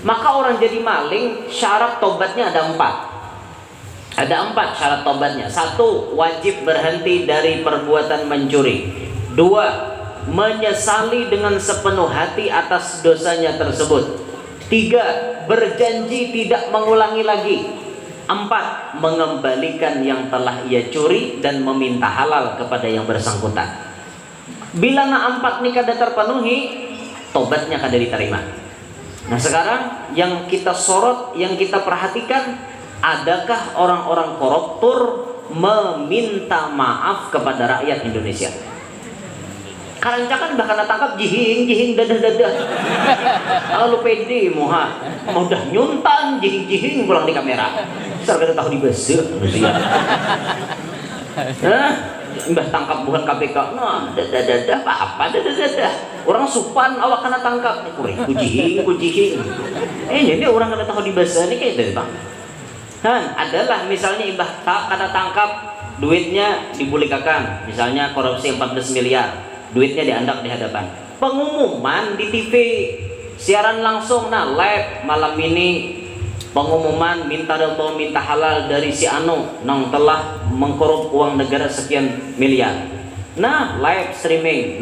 Maka orang jadi maling, syarat tobatnya ada 4. Ada 4 syarat tobatnya. 1, wajib berhenti dari perbuatan mencuri. 2, menyesali dengan sepenuh hati atas dosanya tersebut. 3, berjanji tidak mengulangi lagi. 4, mengembalikan yang telah ia curi dan meminta halal kepada yang bersangkutan. Bila 4 ini kada terpenuhi, tobatnya kada diterima. Nah sekarang yang kita sorot, yang kita perhatikan, adakah orang-orang koruptor meminta maaf kepada rakyat Indonesia? Karancakan bahkan tangkap jihing dadah. Lalu pede moha mau dah nyuntan jihing pulang di kamera. Serga tahu di besi manusia. Mbah tangkap bukan KPK. Nah, dadah apa dadah. Orang supan awak kena tangkap. Kujihing. Ini orang kena tahu di besi ini kayak itu, Bang. Adalah misalnya imbah tak kena tangkap, duitnya dipulihkan, misalnya korupsi 14 miliar. Duitnya diandak di hadapan. Pengumuman di TV, siaran langsung, live malam ini pengumuman minta reto minta halal dari si Anu nang telah mengkorup uang negara sekian miliar. Live streaming.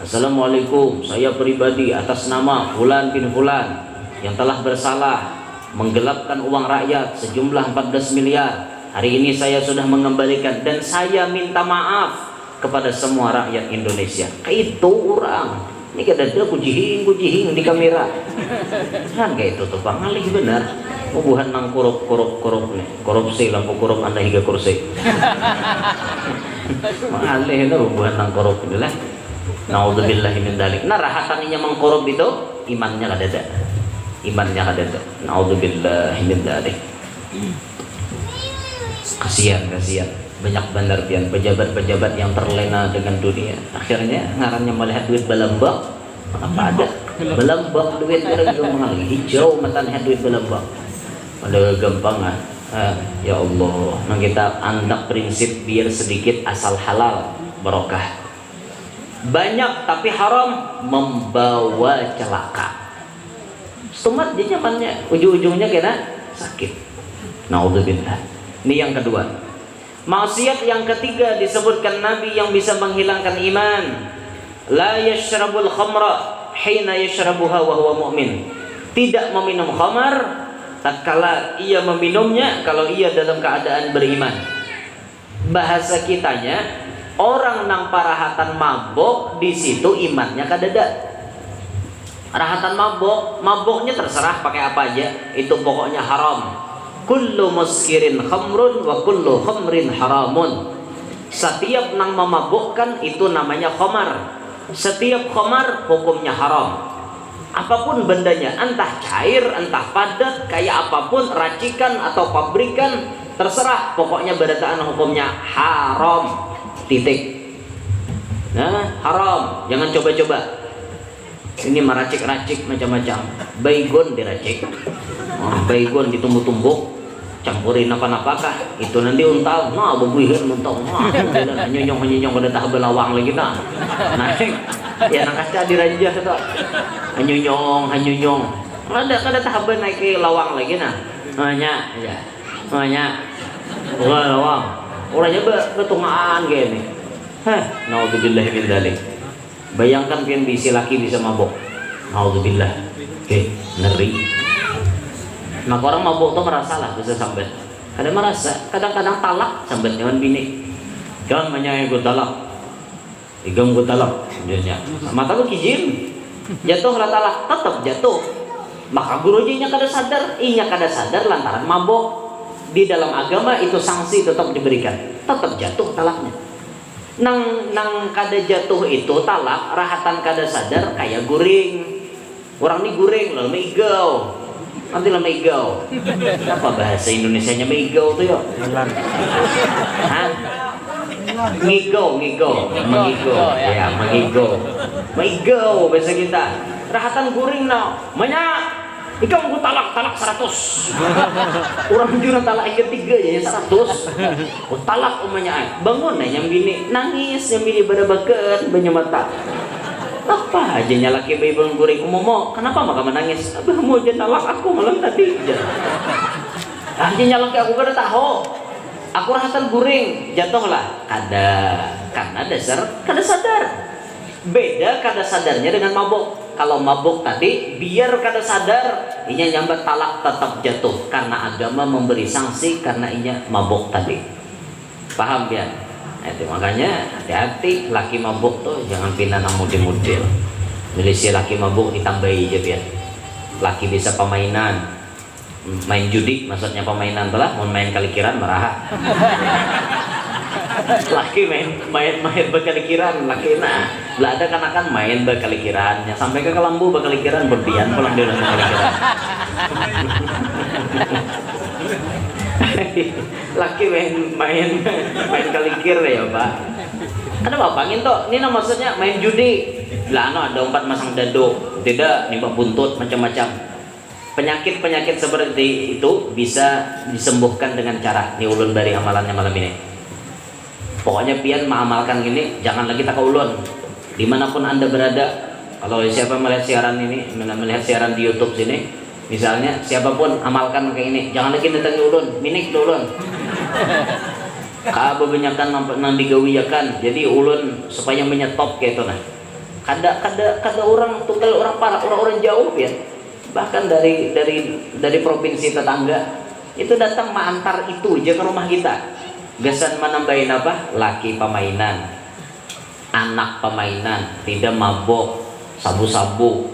Assalamualaikum, saya pribadi atas nama Fulan bin Fulan yang telah bersalah menggelapkan uang rakyat sejumlah 14 miliar. Hari ini saya sudah mengembalikan dan saya minta maaf kepada semua rakyat Indonesia. Kayak itu orang ini kada ada kujihing di kamera kan kayak itu tuh Bang ngalih benar buhan nang korup nih korupsi lampu korup anda hingga kursi ngalih itu buhan nang korup ini lah. Naudzubillahi min dzalik. Rahatannya mengkorup itu imannya kada ada. Naudzubillahi min dzalik. Kasihan banyak benar pian pejabat-pejabat yang terlena dengan dunia. Akhirnya ngarannya melihat duit balambak, apa ada balambak duit mahal hijau matanya duit balambak. Ada gampang ya Allah, kita andak prinsip biar sedikit asal halal barokah. Banyak tapi haram membawa celaka. Sumat dia nyamannya, ujung-ujungnya kena sakit. Naudzubillah. Ini yang kedua. Maksiat yang ketiga disebutkan Nabi yang bisa menghilangkan iman. La yashrabul khamra hina yashrabuha wa huwa mu'min. Tidak meminum khamar tatkala ia meminumnya kalau ia dalam keadaan beriman. Bahasa kitanya, orang nang parahatan mabok di situ imannya kadada. Rahatan maboknya terserah pakai apa aja, itu pokoknya haram. Kullu muskirin khamrun wa kullu khamrin haramun. Setiap nang memabukkan itu namanya khamar. Setiap khamar hukumnya haram. Apapun bendanya, entah cair, entah padat, kayak apapun, racikan atau pabrikan, terserah. Pokoknya berataan hukumnya haram. Titik. Haram. Jangan coba-coba. Ini meracik-racik macam-macam. Baygon diracik. Baygon ditumbuk-tumbuk. Campurin apa-apakah itu nanti untal bebuihan mentong nyonyong kada tah belawang lagi ya nang kaca diranjah itu hanyonyong kada tah naik ke lawang lagi lawang orangnya betungaan gini naudzubillahi min dzalik. Bayangkan pian bisi laki bisa mabok, naudzubillah. Ngeri. Maka orang mabuk tuh merasa lah bisa sambat. Kadang merasa, kadang-kadang talak sambat dengan bini. Jangan menyayang gue talak. Igam gue talak. Mata gue kijin. Jatuh lah talak, tetap jatuh. Maka gurujinya kada sadar, kada sadar lantaran mabuk. Di dalam agama itu sanksi tetap diberikan. Tetap jatuh talaknya. Nang kada jatuh itu talak, rahatan kada sadar kayak guring. Orang ini guring lalu meigau. Nanti lah meigau. Apa bahasa Indonesianya meigau tuh ya? Ngigau. Ya, mengigau bahasa kita. Rahatan guring banyak. Ikaw mau talak 100. Orang jurang talak yang ketiga ya 100. Talak umanya bangun yang bini nangis, yang bini bada-bakat banyak mata. Apa aja nyalaki bayi bangun goreng umomo, kenapa maka menangis? Abah mau aja nalak aku malam tadi. Aja nyalaki aku kada tahu. Aku rahatan guring, jatuhlah. Karena dasar kada sadar. Beda kada sadarnya dengan mabuk. Kalau mabuk tadi biar kada sadar, inya nyambat talak tetap jatuh karena agama memberi sanksi karena inya mabuk tadi. Paham ya? Itu makanya hati-hati laki mabuk tuh jangan pindah nang model-model. Milisi laki mabuk ditambahi aja biar. Laki bisa pemainan. Main judi maksudnya pemainan telah mau main kalikiran marah. Laki main berkalikiran laki nah lah ada kan main berkalikirannya sampai ke kelambu berkalikiran berdian pulang dia dengan kalikiran. Laki main kalikir ya Pak. Ada bapangin toh ini maksudnya main judi lah ada 4 masang dado tidak nimbak buntut macam-macam. Penyakit seperti itu bisa disembuhkan dengan cara nih ulun dari amalannya malam ini. Pokoknya pian mengamalkan gini, jangan lagi tak ulun dimanapun anda berada. Kalau siapa melihat siaran ini, melihat siaran di YouTube sini, misalnya siapapun amalkan kayak ini, jangan lagi datangi ulun, minik ulun. Kau kebanyakan nang digawiakan, jadi ulun supaya menyetop kayak itu nah. Kada orang tunggal orang parah, orang jauh ya. Bahkan dari provinsi tetangga itu datang mengantar itu aja ke rumah kita. Gasan menambahin apa? Laki pemainan, anak pemainan, tidak mabok, sabu-sabu,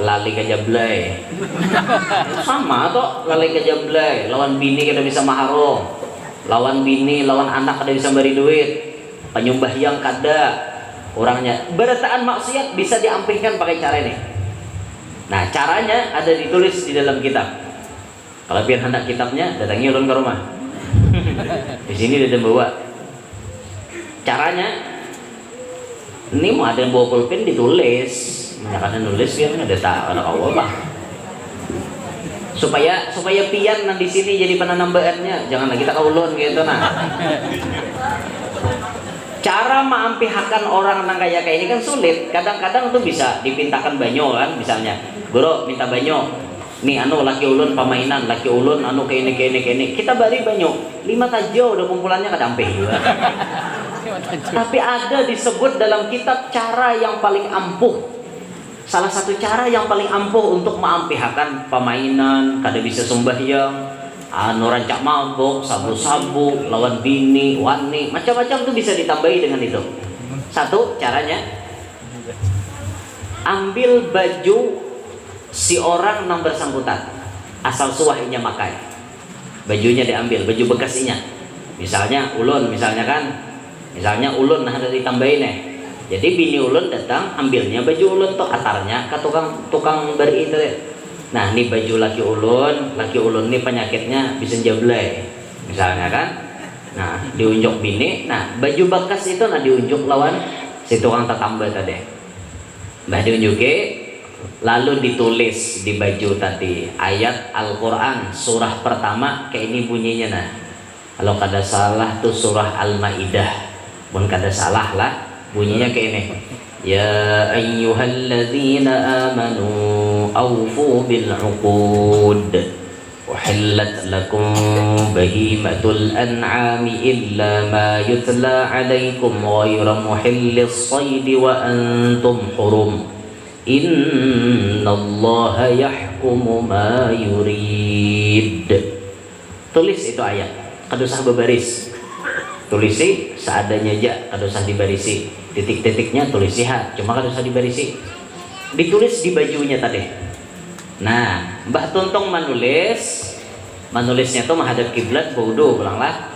lali ke jablay. Sama toh lali ke jablay, lawan bini kada bisa maharong, lawan bini, lawan anak kada bisa beri duit, penyembah yang kada orangnya berataan maksiat bisa diampihkan pakai cara ini. Nah caranya ada ditulis di dalam kitab. Kalau biar hendak kitabnya datangi ulun ke rumah. Di sini dia bawa. Caranya ini mau ada yang bawa pulpen ditulis, misalkan nulis biar ada tak ada apa. Supaya pian nang di sini jadi penanambaannya, jangan lagi tak ulun gitu nah. Cara mengampihakan orang nang kayak ini kan sulit. Kadang-kadang tuh bisa dipintakan banyo kan, misalnya guru minta banyo nih laki ulun pemainan laki ulun kayak ini kita bari banyo 5 tajo udah kumpulannya kadampe juga. Tapi ada disebut dalam kitab cara yang paling ampuh, salah satu cara yang paling ampuh untuk mengampihakan pemainan kada bisa sembahyang, rancak mabok, sabu-sabu, lawan bini, wani, macam-macam tuh bisa ditambahi dengan itu. Satu caranya, ambil baju si orang yang bersangkutan, asal suahinya makai, bajunya diambil, baju bekasnya. Misalnya ulun, misalnya ulun ada ditambahin Jadi bini ulun datang ambilnya baju ulun tuh atarnya ke tukang beri itu. Nah ini baju laki ulun nih penyakitnya bisa jablay misalnya kan. Nah diunjuk bini, nah baju bekas itu diunjuk lawan si tukang tetambah tadi. Nah diunjuki, lalu ditulis di baju tadi ayat Al-Quran surah pertama kayak ini bunyinya nah. Kalau kada salah tuh surah Al-Maidah, pun kada salah lah bunyinya kayak ini. Ya ayyuhalladzina amanu awfu bil uqud uhillat lakum bahimatul an'ami illa ma yutla alaikum ghayra muhillis saydi wa antum hurum innallaha yahkumu ma yurid. Tulis itu ayat, kada usah berbaris, tulisi seadanya aja, kada usah dibarisi, titik-titiknya tulis lihat, cuma kada usah dibarisi, ditulis di bajunya tadi. Nah Mbah Tuntung menulisnya tuh menghadap kiblat, bodoh pulanglah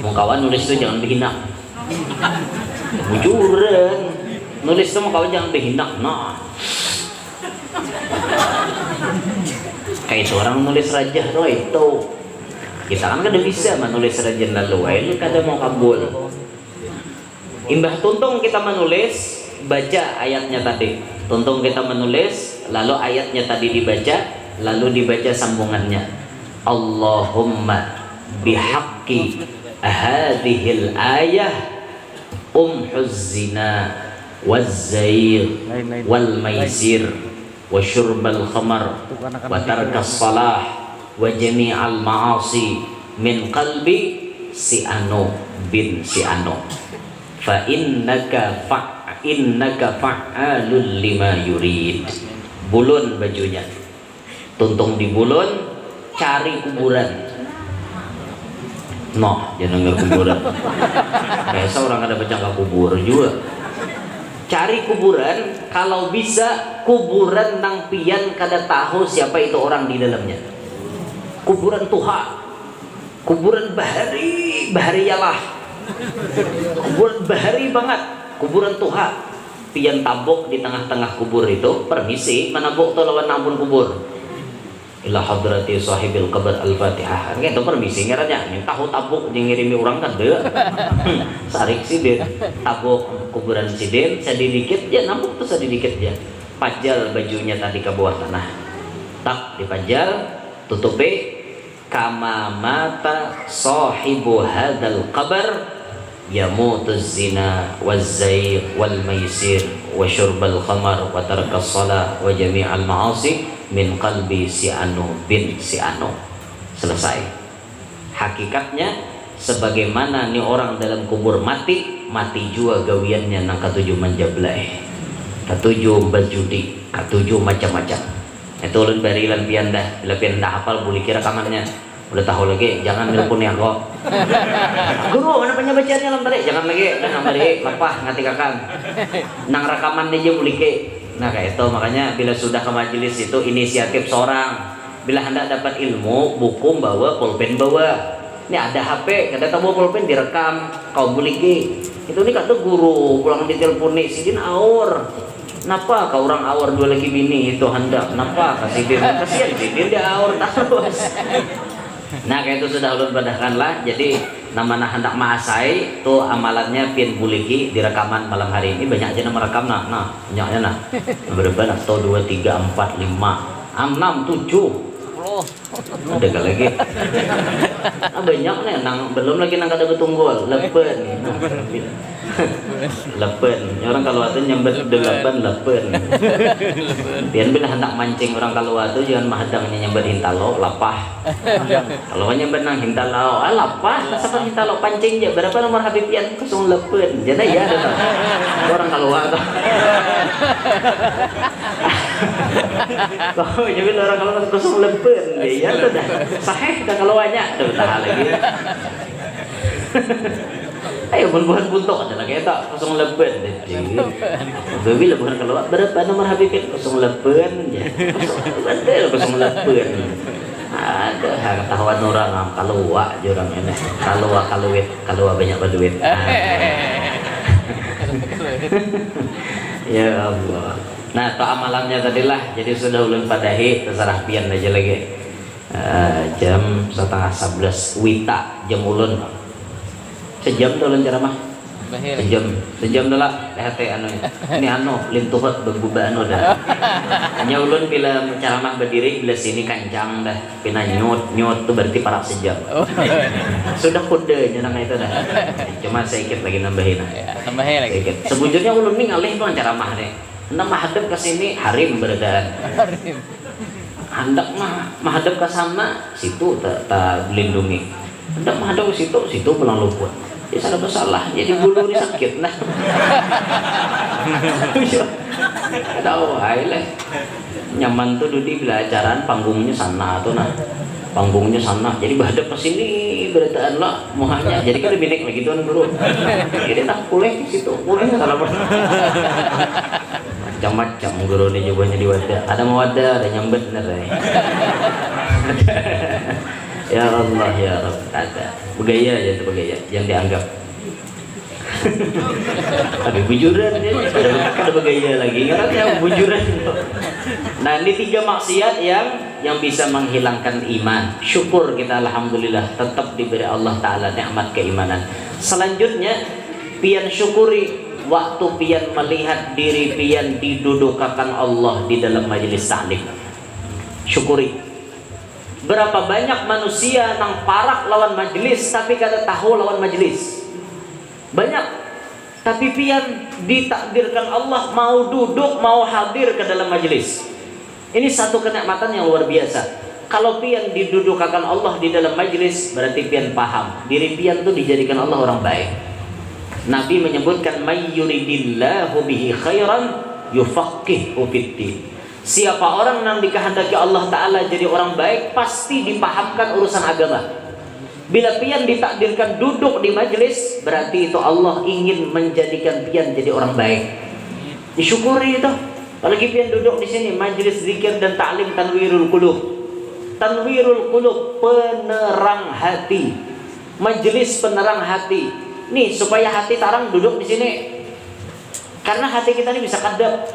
mau kawan nulis tuh jangan berhinak bujuran, nulis tuh mau kawan jangan berhinak. Nah kayak itu orang nulis raja tuh itu kita kan kada bisa menulis raja lalu ini kada mau kabul. Imbah Tuntung kita menulis, baca ayatnya tadi Tuntung kita menulis, lalu ayatnya tadi dibaca, lalu dibaca sambungannya. Allahumma bihaqqi hadhil ayah umhuz zina waz-zair wal maisir wa syurbal khamar wa tarkas salah wa jami'al ma'asi min qalbi si Anu bin si Anu fa innaka fa'alul lima yurid. Bulun bajunya, tuntung di bulun, cari kuburan. Noh, jangan denger kuburan. Biasa orang ada baca ke kubur juga. Cari kuburan, kalau bisa kuburan nang pian kada tahu siapa itu orang di dalamnya. Kuburan tuha, kuburan bahari, bahariyalah. Kuburan bahari banget, kuburan tuha. Pian tabuk di tengah-tengah kubur itu, permisi, menabuk tu lawan ampun kubur. Ila hadrati sahibil qabr al-fatihah. Gitu permisi ngaranya, yang tahu tabuk ngirimi orang kan deh. Sarik si dia, tabuk kuburan si dia, sedikit ya nabuk tuh sedikit ya. Pajal bajunya tadi ke bawah tanah. Tak dipajal, tutupi. Kama mata sahibu hadal qabr yamutuz zina waz-zair wal maisir wa syurbal khamar wa tarkas salah wa jami'al ma'asi min qalbi si Anu bin si Anu. Selesai. Hakikatnya sebagaimana nih orang dalam kubur mati, mati juga gawiannya nang katujuh menjablai, katujuh berjudi, katujuh macam-macam. Itu ulun barilan pianda, bila pianda hafal boleh kira rekamannya. Udah tahu lagi, jangan nelpon ya kok. Guru, mana punya bacaannya lam tadi? Jangan lagi, jangan lagi, lepah ngati kakang. Nang rekaman aja boleh ke. Nah kayak itu makanya bila sudah ke majelis itu inisiatif seorang. Bila hendak dapat ilmu, buku bawa, pulpen bawa. Ini ada HP, kada tahu pulpen direkam, kau boleh ke. Itu nih kata guru, pulang ditelepon nih sidin aur. Kenapa kau orang aur dua lagi bini itu hendak? Kenapa kasih dia? Kasihan sidin dia aur terus. Nah kayak itu sudah ulun badahkanlah. Jadi nama hendak mahasai itu amalannya pian buliki di rekaman malam hari ini banyak aja nama rekam nah banyaknya nah berapa nah 1 2 3 4 5 6 7 ada kali lagi banyak nih nang belum lagi nang kada betunggul lepen lepen orang kalau itu nyambet delapan lepen pian bila hendak mancing orang kalau itu jangan mahadangnya nyambet hintalo lapah kalau nyambet nang hintalo lapah sampai hintalo pancing aja berapa nomor Habib pian 08 jadi ya ada orang kalau itu kau nyambet orang kalau 08 ya itu dah sahih dah kalau banyak dah tahan lagi. Ayo buat buntok ada lagi tak 08 deh. Babi lah bukan kalau berapa nomor Habib 08 ya. Betul 08. Ada ketahuan orang kalau wak jurang ini. Kalau banyak berduit. Ya Allah. Nah, to amalannya tadilah jadi sudah ulun padahi terserah pian aja lagi. Jam 10:30 wita jam ulun. Sejam ulun ceramah. Sejam dah lah anu ini anu lintuhut beguba anu dah. Hanya ulun bila ceramah berdiri bila sini kancang dah pina nyut tuh berarti parak sejam. Sudah kode nyenang itu dah. Cuma sedikit lagi nambahin. Tambahin lagi. Sedikit. Sebujurnya ulun nih ngalih bang ceramah nih. Hendak menghadap ke sini harim beradaan. Hendak menghadap ke sana situ tak dilindungi. Hendak menghadap ke situ pulang luput. Ya sana bersalah. Jadi bulu ini sakit nah. Tahu lah. Nyaman tuh Dudi bila acaraan panggungnya sana tuh nah. Panggungnya sana. Jadi menghadap ke sini beradaan lah muhanya. Jadi kan lebih naik lagi tuan guru. Jadi tak boleh ke situ. Boleh salah. Macam-macam guru ni jubahnya di wadah. Ada mawadah, ada nyambet bener ya Allah ya Rabb ada. Begaya aja tuh begaya yang dianggap. Ada bujuran ya. Ada begaya lagi. Ingatnya bujuran. Nah, ini 3 maksiat yang bisa menghilangkan iman. Syukur kita alhamdulillah tetap diberi Allah taala nikmat keimanan. Selanjutnya pian syukuri waktu pian melihat diri pian didudukakan Allah di dalam majelis taklim. Syukuri. Berapa banyak manusia nang parak lawan majelis tapi kada tahu lawan majelis. Banyak. Tapi pian ditakdirkan Allah mau duduk, mau hadir ke dalam majelis. Ini satu kenikmatan yang luar biasa. Kalau pian didudukakan Allah di dalam majelis, berarti pian paham diri pian tuh dijadikan Allah orang baik. Nabi menyebutkan may yuridillahu bihi khairan yufaqihu fiddin. Siapa orang yang dikehendaki Allah Ta'ala jadi orang baik, pasti dipahamkan urusan agama. Bila pian ditakdirkan duduk di majelis, berarti itu Allah ingin menjadikan pian jadi orang baik. Disyukuri itu. Apalagi pian duduk di sini majelis zikir dan ta'lim tanwirul qulub. Tanwirul qulub, penerang hati. Majelis penerang hati. Nih supaya hati tarang duduk di sini. Karena hati kita ini bisa kadap.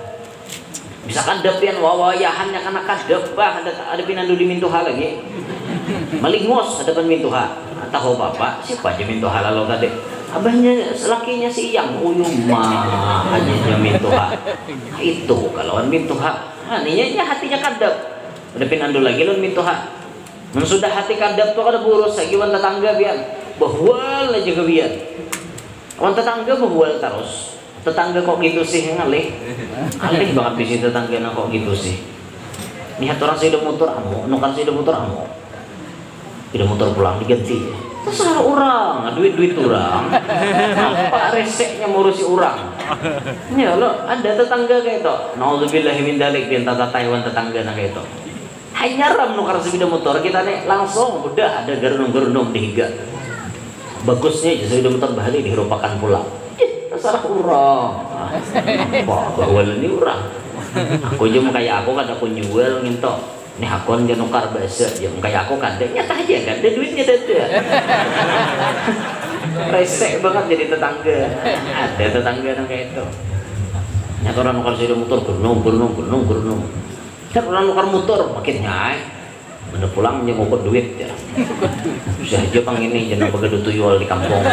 Bisa kadap pian wawayahannya karena kadap bah ada pinandu di mintuha lagi. Malingos hadapan mintuha. Tahu bapak siapa aja mintuha lalu tadi. Abahnya lakinya si Yang uyumah aja mintuha. Itu kalau mintuha. Nah, ninya hatinya kadap. Ada pinandu lagi lon mintuha. Men sudah hati kadap tuh kada burus lagi wan tetangga biar. Bahwal aja ke biar. Wan tetangga bahwal terus. Tetangga kok gitu sih ngalih banget di sini tetangga kok gitu sih. Lihat orang sudah motor amuk, nukar sudah motor amuk, tidak motor pulang diganti. Terserah orang, duit orang. Apa reseknya ngurusi orang? Ya lo ada tetangga kayak itu. Nauzubillahi min dzalik bin tata Taiwan tetangga kayak itu. Hanya ram nukar sepeda motor kita nih langsung udah ada gerunung dihiga. Bagusnya aja sepeda motor bahali dirupakan pulang. Terserah orang. Apa bawal ini orang. Aku aja kayak aku kada aku jual ngintok. Nih aku aja nukar bahasa aja kayak aku kada nyata aja kada duitnya ada. Resek banget jadi tetangga. Ada tetangga yang kayak itu. Nyata orang nukar sepeda motor gurnung. Dan orang nukar motor makin nyai. Mana pulang dia ngokot duit ya. Susah aja pang ini jangan begitu tuyul di kampung.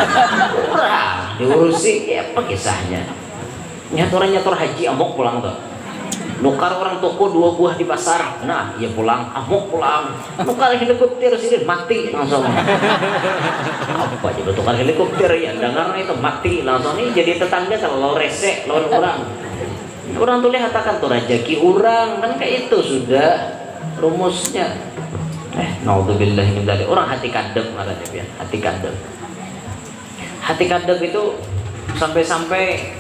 Orang diurusi ya apa kisahnya. Nyator haji amok pulang tuh. Nukar orang toko 2 buah di pasar. Nah, ya pulang, amok pulang. Nukar helikopter sini mati langsung. Apa aja tukar helikopter ya dengar itu mati langsung nih jadi tetangga kalau resek lawan orang. Orang tuh lihat akan tuh rezeki orang kan kayak itu sudah rumusnya. Naudzubillahi min dzalik. Orang hati kadep makanya ya, hati kadep. Hati kadep itu sampai-sampai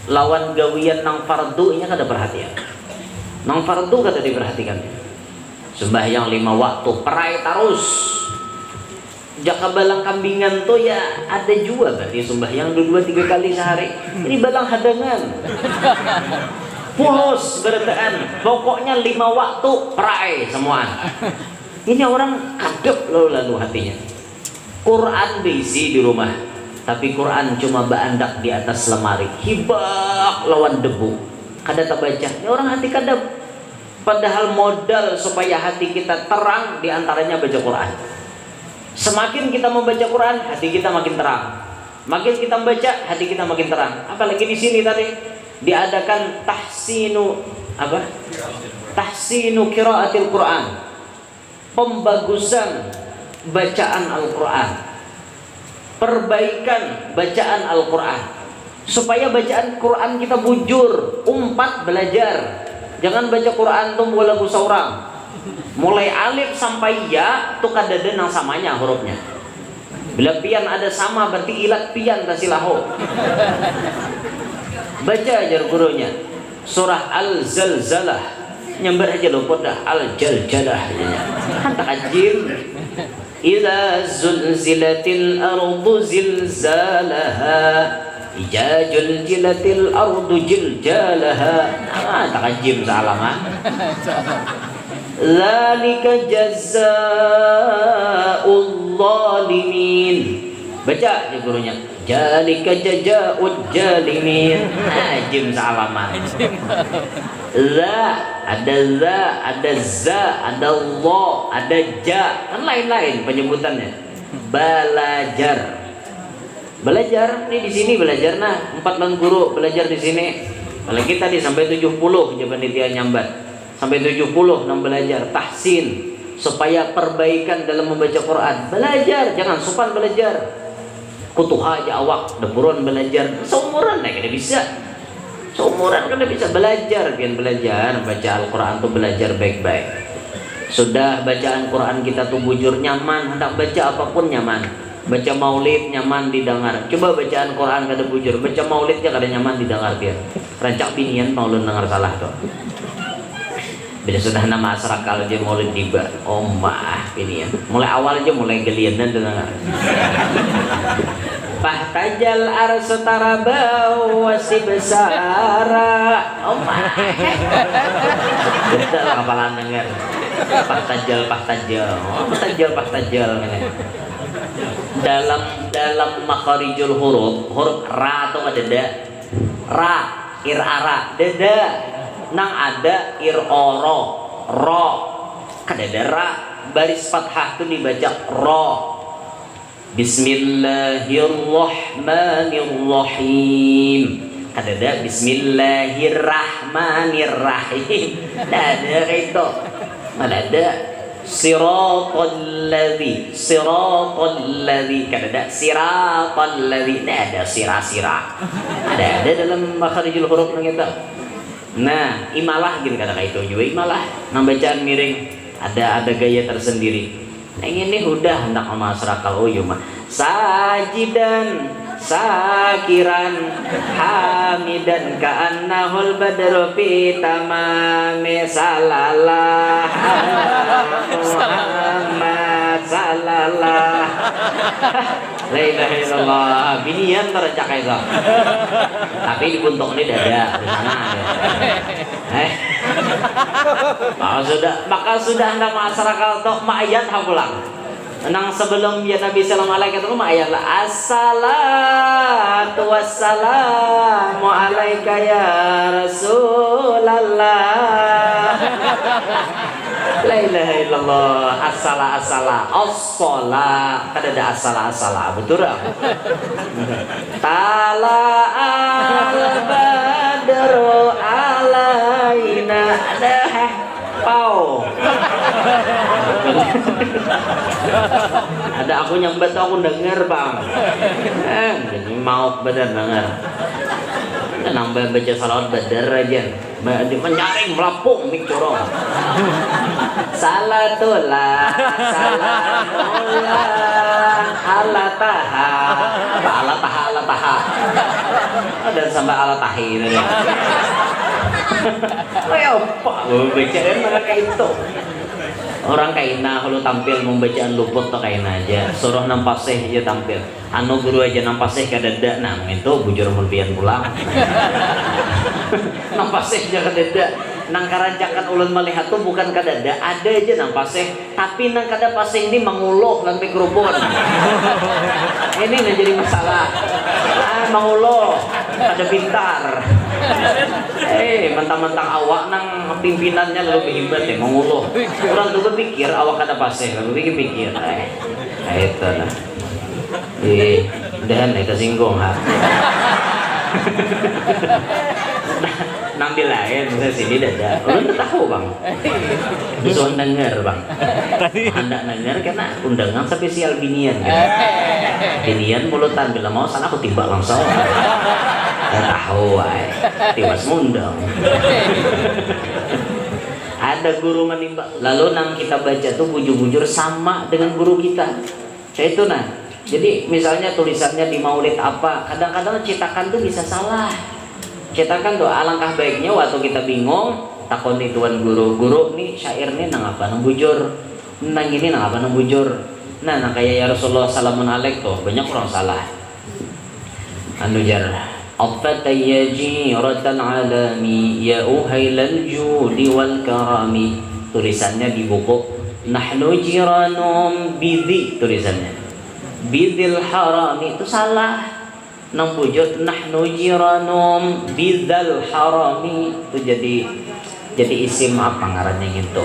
lawan gawian nang fardu nya kada perhatian. Nang fardu kada diperhatikan. Sembahyang 5 waktu perai terus. Jaka balang kambingan tuh ya ada juga berarti sembahyang 2-3 kali sehari. Ini balang hadangan. Pulos berdaan. Pokoknya 5 waktu perai semua. Ini orang kadep lalu hatinya. Quran diisi di rumah, tapi Quran cuma beandak di atas lemari. Hibak lawan debu. Kada tak baca. Ini orang hati kadep. Padahal modal supaya hati kita terang diantaranya baca Quran. Semakin kita membaca Quran, hati kita makin terang. Makin kita membaca, hati kita makin terang. Apalagi di sini tadi diadakan tahsinu qiraatil Quran. Pembagusan bacaan Al-Quran, perbaikan bacaan Al-Quran, supaya bacaan Quran kita bujur, umpat belajar. Jangan baca Quran tuh lagu seorang, mulai alif sampai ya tuh kadada nang samanya hurufnya. Bila pian ada sama berarti ilat pian tasilahu. Baca ajar gurunya surah Al-Zalzalah. Nyambar aja luput dah Al-Jaljalah kan takjim. Idza zulzilatil ardu zilzalaha idza juljilatil ardu jiljalaha. Takjim salaman. Dzalika jazaa'ul zalimin. Baca di gurunya dzalika jazaa'ul zalimin. Jim salaman. Ada za, ada lo, ada ja, kan lain-lain penyebutannya. Belajar, Belajar nih di sini belajar nah 4 lan guru belajar di sini. Kalau kita di sampai 70 jawaban dia nyambat. Sampai 70 nang belajar tahsin supaya perbaikan dalam membaca Quran. Belajar, jangan sopan belajar. Kutuha aja awak deburon belajar. Seumuran nah kada bisa. Seumuran kada bisa belajar, pian belajar baca Al-Qur'an tuh belajar baik-baik. Sudah bacaan Quran kita tuh bujur nyaman, hendak baca apapun nyaman. Baca maulid nyaman didengar. Coba bacaan Quran kada bujur, baca maulidnya kada nyaman didengar dia. Rancak binian mau lu dengar salah tuh. Bila sudah nama asrakal aja maulid tiba. Oh mah binian. Mulai awal aja mulai gelianan dengar. Fahtajal arsatarabau wasibsara. Oh mah. Betul kapalan dengar. Fahtajal. Oh fahtajal ini. Dalam makharijul huruf ra atau ada ra irara dada nang ada ro kadada ra baris fathah tuh dibaca ro. Bismillahirrahmanirrahim kadada bismillahirrahmanirrahim ada itu mana ada siratal ladzi kada ada siratal ladzi ada sira ada dalam makharijul huruf nang itu. Nah imalah gini kata itu juga imalah nang bacaan miring ada gaya tersendiri. Nah ini udah hendak masyarakat mah sajidan sakiran hamidan ka'annahul badru fi tamami salalah Muhammad salalah la ilaha illallah binian tercak itu tapi di buntok ini dada di sana maka sudah hendak masyarakat tok ma'ayat hapulang nang sebelum ya Nabi sallallahu alaihi wasallam ayat la assalatu wassalamu alaika ya Rasulullah la ilaha illallah assala as-sala kada ada assala betul ah tala al-badru alaina ada pau ada aku nyambat aku denger bang jadi mau bener denger nambah baca salawat badar aja menyaring melapung mik corong salatullah alataha dan sampai alatahi ini ayo pak bacaan mereka itu orang kaina kalau tampil membacaan luput tuh kaina aja suruh nampasih aja tampil anu guru aja nampasih kadada nah itu bujur mulpian pulang nampasih aja kadada nang karancakan ulun melihat tuh bukan kadada ada aja nampasih tapi nang kada pasih ini menguluh sampai kerubun ini nggak jadi masalah menguluh ada pintar mentang-mentang awak nang pimpinannya lebih hebat ya menguluh orang tuh berpikir awak kada pasih lalu pikir itu lah dan itu singgung ha nambil lain saya sini dada orang tahu bang bisa denger bang hendak denger karena undangan spesial binian kan binian mulutan bila mau sana aku timbak langsung tahu tiwas mundang ada guru menimba lalu nang kita baca tuh bujur-bujur sama dengan guru kita saya itu nah jadi misalnya tulisannya di maulid apa kadang-kadang cetakan tuh bisa salah cetakan tuh alangkah baiknya waktu kita bingung takon nih tuan guru nih syair nih nang apa nang bujur nang ini nang apa nang bujur nah kayak ya Rasulullah salamun alaik tuh banyak orang salah anu jar Affata ya jiratan alami ya uhailal judi wal karami tulisannya di buku nahnu jiranum bidhi tulisannya bidhil harami itu salah nang bujur nahnu jiranum bidhal harami itu jadi isim apa ngarannya gitu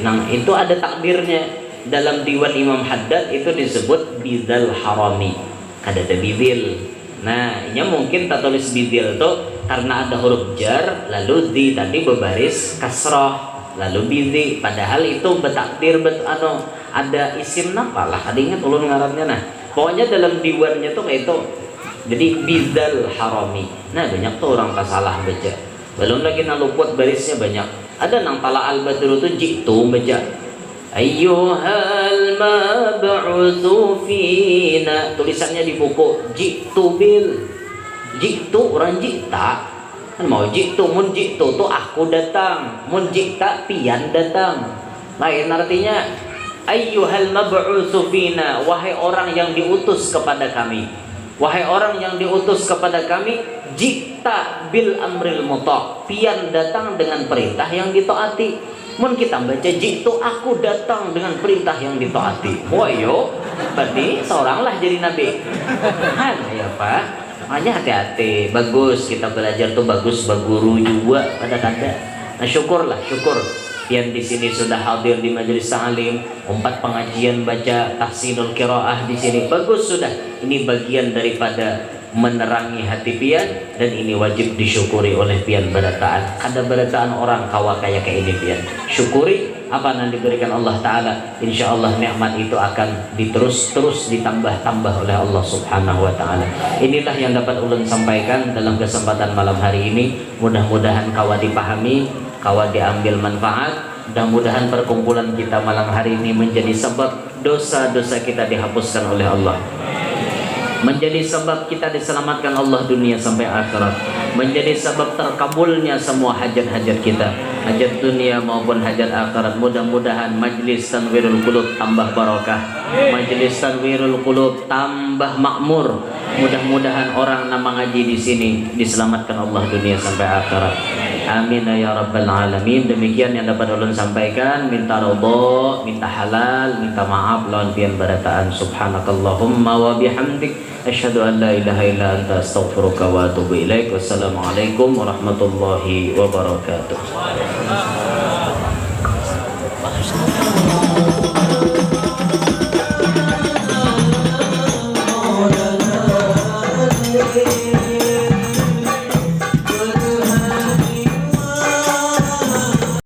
nang itu ada takdirnya dalam diwan Imam Haddad itu disebut bidhal harami ada bidil. Nah, ini mungkin tak tulis bidil tuh karena ada huruf jar, lalu di tadi berbaris kasroh, lalu bizi. Padahal itu betakdir ada isim napa lah. Ada ingat ulun ngarannya. Nah, pokoknya dalam diwannya tuh kayak itu. Jadi bizal harami. Nah, banyak tuh orang kasalah baca. Belum lagi naluput barisnya banyak. Ada nang tala al badru tuh jitu baca. Ayyuhal mab'utsu fina, tulisannya di buku jitu bil, jitu orang jita kan mau jitu, mun jitu tuh aku datang, mun jita pian datang. Lain artinya ayyuhal mab'utsu fina, wahai orang yang diutus kepada kami, wahai orang yang diutus kepada kami, jita bil amril muta, pian datang dengan perintah yang ditaati. Mun kita baca jitu aku datang dengan perintah yang ditaati. Wah yo, berarti seoranglah jadi nabi. Kan ya Pak. Makanya hati-hati. Bagus kita belajar tuh bagus baguru juga pada kada. Nah syukurlah, syukur. Yang di sini sudah hadir di majelis ta'lim, 4 pengajian baca tahsinul qiraah di sini. Bagus sudah. Ini bagian daripada menerangi hati pian, dan ini wajib disyukuri oleh pian berataan. Ada berataan orang kawa kayak ini pian. Syukuri apa yang diberikan Allah Ta'ala. Insya Allah nikmat itu akan terus ditambah-tambah oleh Allah Subhanahu Wa Ta'ala. Inilah yang dapat ulun sampaikan dalam kesempatan malam hari ini. Mudah-mudahan kawa dipahami, kawa diambil manfaat. Mudah-mudahan perkumpulan kita malam hari ini menjadi sebab dosa-dosa kita dihapuskan oleh Allah, menjadi sebab kita diselamatkan Allah dunia sampai akhirat, menjadi sebab terkabulnya semua hajat-hajat kita, hajat dunia maupun hajat akhirat. Mudah-mudahan majlis Tanwirul Qulub tambah barokah, majlis Tanwirul Qulub tambah makmur. Mudah-mudahan orang nama ngaji di sini diselamatkan Allah dunia sampai akhirat. Amin ya rabbal alamin. Demikian yang dapat ulun sampaikan. Minta ridha, minta halal, minta maaf lawan pian barataan. Subhanakallahumma wa bihamdik, asyhadu an la ilaha illa anta, astaghfiruka wa atubu ilaik. Wassalamualaikum warahmatullahi wabarakatuh.